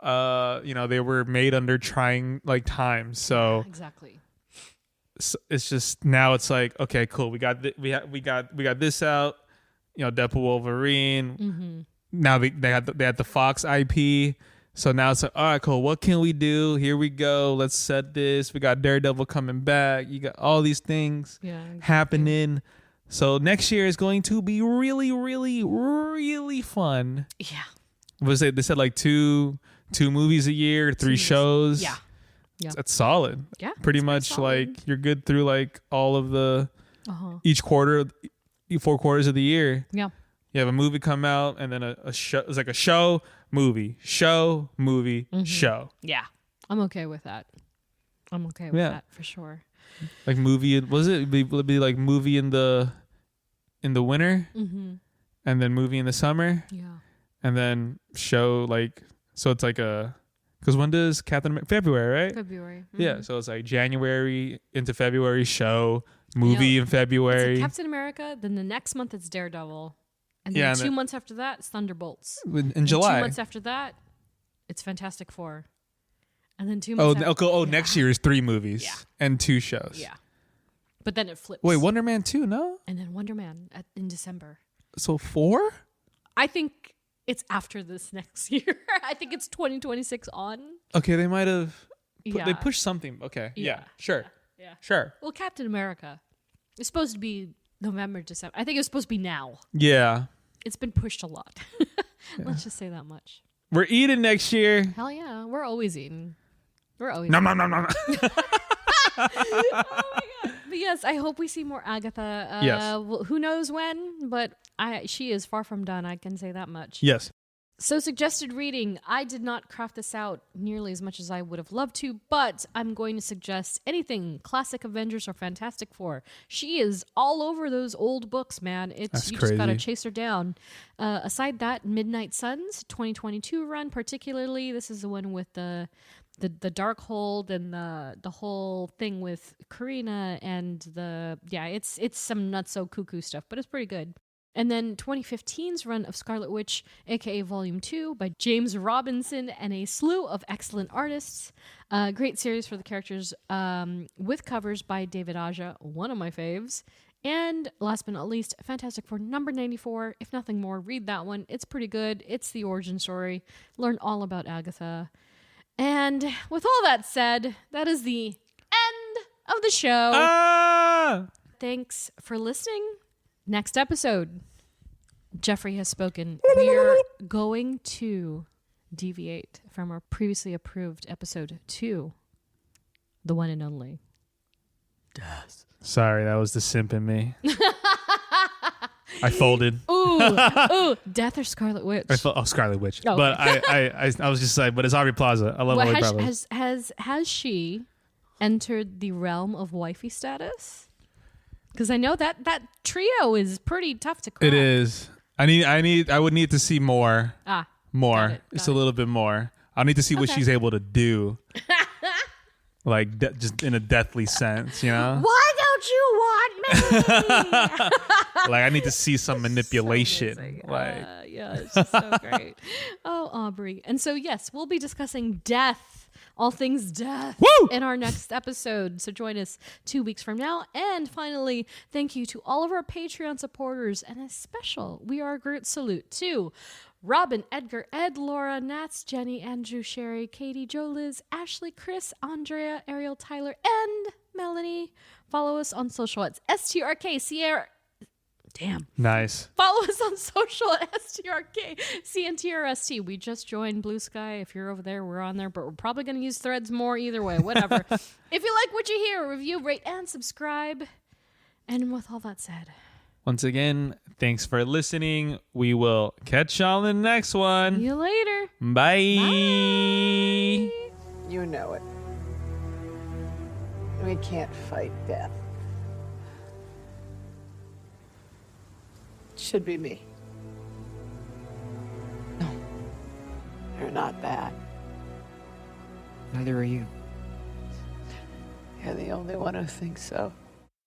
[SPEAKER 2] they were made under trying like times. So
[SPEAKER 3] exactly.
[SPEAKER 2] It's just now it's like, okay, cool. We got this out. Deadpool Wolverine. Now they had the Fox IP. So now it's like, all right, cool. What can we do? Here we go. Let's set this. We got Daredevil coming back. You got all these things happening. So next year is going to be really, really, really fun.
[SPEAKER 3] Yeah.
[SPEAKER 2] Was it? They said like two movies a year, 3 shows.
[SPEAKER 3] Yeah. Yeah.
[SPEAKER 2] That's solid.
[SPEAKER 3] Yeah.
[SPEAKER 2] Pretty much like you're good through like all of the each quarter, 4 quarters of the year.
[SPEAKER 3] Yeah.
[SPEAKER 2] You have a movie come out and then a show. It's like a show, movie, show, movie, show.
[SPEAKER 3] Yeah. I'm okay with that. I'm okay with that for sure.
[SPEAKER 2] Like movie, will it be like movie in the winter, and then movie in the summer, and then show like, so it's like because when does Captain America? February, right?
[SPEAKER 3] February.
[SPEAKER 2] Yeah, so it's like January into February, show, movie in February.
[SPEAKER 3] It's like Captain America, then the next month it's Daredevil. And then 2 months after that, it's Thunderbolts.
[SPEAKER 2] In July.
[SPEAKER 3] 2 months after that, it's Fantastic Four. And then 2 months after
[SPEAKER 2] next year is 3 movies and 2 shows.
[SPEAKER 3] Yeah. But then it flips.
[SPEAKER 2] Wait, Wonder Man 2, no?
[SPEAKER 3] And then Wonder Man in December.
[SPEAKER 2] So 4?
[SPEAKER 3] I think it's after this next year. I think it's 2026 on.
[SPEAKER 2] Okay, they might have... They pushed something. Okay, yeah, sure.
[SPEAKER 3] Yeah.
[SPEAKER 2] Sure.
[SPEAKER 3] Well, Captain America is supposed to be November, December. I think it was supposed to be now.
[SPEAKER 2] Yeah.
[SPEAKER 3] It's been pushed a lot. Let's just say that much.
[SPEAKER 2] We're eating next year.
[SPEAKER 3] Hell yeah. We're always eating. We're always
[SPEAKER 2] nom,
[SPEAKER 3] eating.
[SPEAKER 2] nom, nom, nom.
[SPEAKER 3] Oh my God. But yes, I hope we see more Agatha.
[SPEAKER 2] Yes.
[SPEAKER 3] Well, who knows when, but she is far from done. I can say that much.
[SPEAKER 2] Yes.
[SPEAKER 3] So suggested reading. I did not craft this out nearly as much as I would have loved to, but I'm going to suggest anything classic Avengers or Fantastic Four. She is all over those old books, man.
[SPEAKER 2] That's
[SPEAKER 3] you
[SPEAKER 2] crazy.
[SPEAKER 3] Just gotta chase her down. Aside that, Midnight Suns 2022 run, particularly. This is the one with the Darkhold and the whole thing with Karina and it's some nutso cuckoo stuff, but it's pretty good. And then 2015's run of Scarlet Witch, aka Volume 2, by James Robinson and a slew of excellent artists. Great series for the characters with covers by David Aja, one of my faves. And last but not least, Fantastic Four number 94. If nothing more, read that one. It's pretty good. It's the origin story. Learn all about Agatha. And with all that said, that is the end of the show. Thanks for listening. Next episode, Geoffrey has spoken. We're going to deviate from our previously approved episode 2, the one and only Death.
[SPEAKER 2] Sorry, that was the simp in me. I folded.
[SPEAKER 3] Ooh, Death or Scarlet Witch?
[SPEAKER 2] Scarlet Witch.
[SPEAKER 3] Oh,
[SPEAKER 2] but I was just like, but it's Aubrey Plaza. I love Aubrey Plaza.
[SPEAKER 3] Has she entered the realm of wifey status? Because I know that trio is pretty tough to crack.
[SPEAKER 2] It is. I would need to see more. More.
[SPEAKER 3] Got
[SPEAKER 2] Just
[SPEAKER 3] it.
[SPEAKER 2] a little bit more. I need to see what she's able to do. Like just in a deathly sense, you know?
[SPEAKER 3] Why don't you want me?
[SPEAKER 2] Like I need to see some manipulation.
[SPEAKER 3] So
[SPEAKER 2] like
[SPEAKER 3] yeah, it's just so great. Oh, Aubrey. And so yes, we'll be discussing death. All things death.
[SPEAKER 2] Woo!
[SPEAKER 3] In our next episode. So join us 2 weeks from now. And finally, thank you to all of our Patreon supporters and a special We Are Groot salute to Robin, Edgar, Ed, Laura, Nats, Jenny, Andrew, Sherry, Katie, Joe, Liz, Ashley, Chris, Andrea, Ariel, Tyler, and Melanie. Follow us on social. It's STRK Sierra. Damn.
[SPEAKER 2] nice.
[SPEAKER 3] Follow us on social at STRKCNTRST. We just joined Blue Sky. If you're over there, we're on there, but we're probably going to use Threads more either way. Whatever. If you like what you hear, review, rate, and subscribe. And with all that said,
[SPEAKER 2] Once again, thanks for listening. We will catch y'all in the next one.
[SPEAKER 3] see you later.
[SPEAKER 2] Bye.
[SPEAKER 3] Bye.
[SPEAKER 1] You know it. We can't fight death. It should be me. No. You're not bad.
[SPEAKER 4] Neither are you.
[SPEAKER 1] You're the only one who thinks so.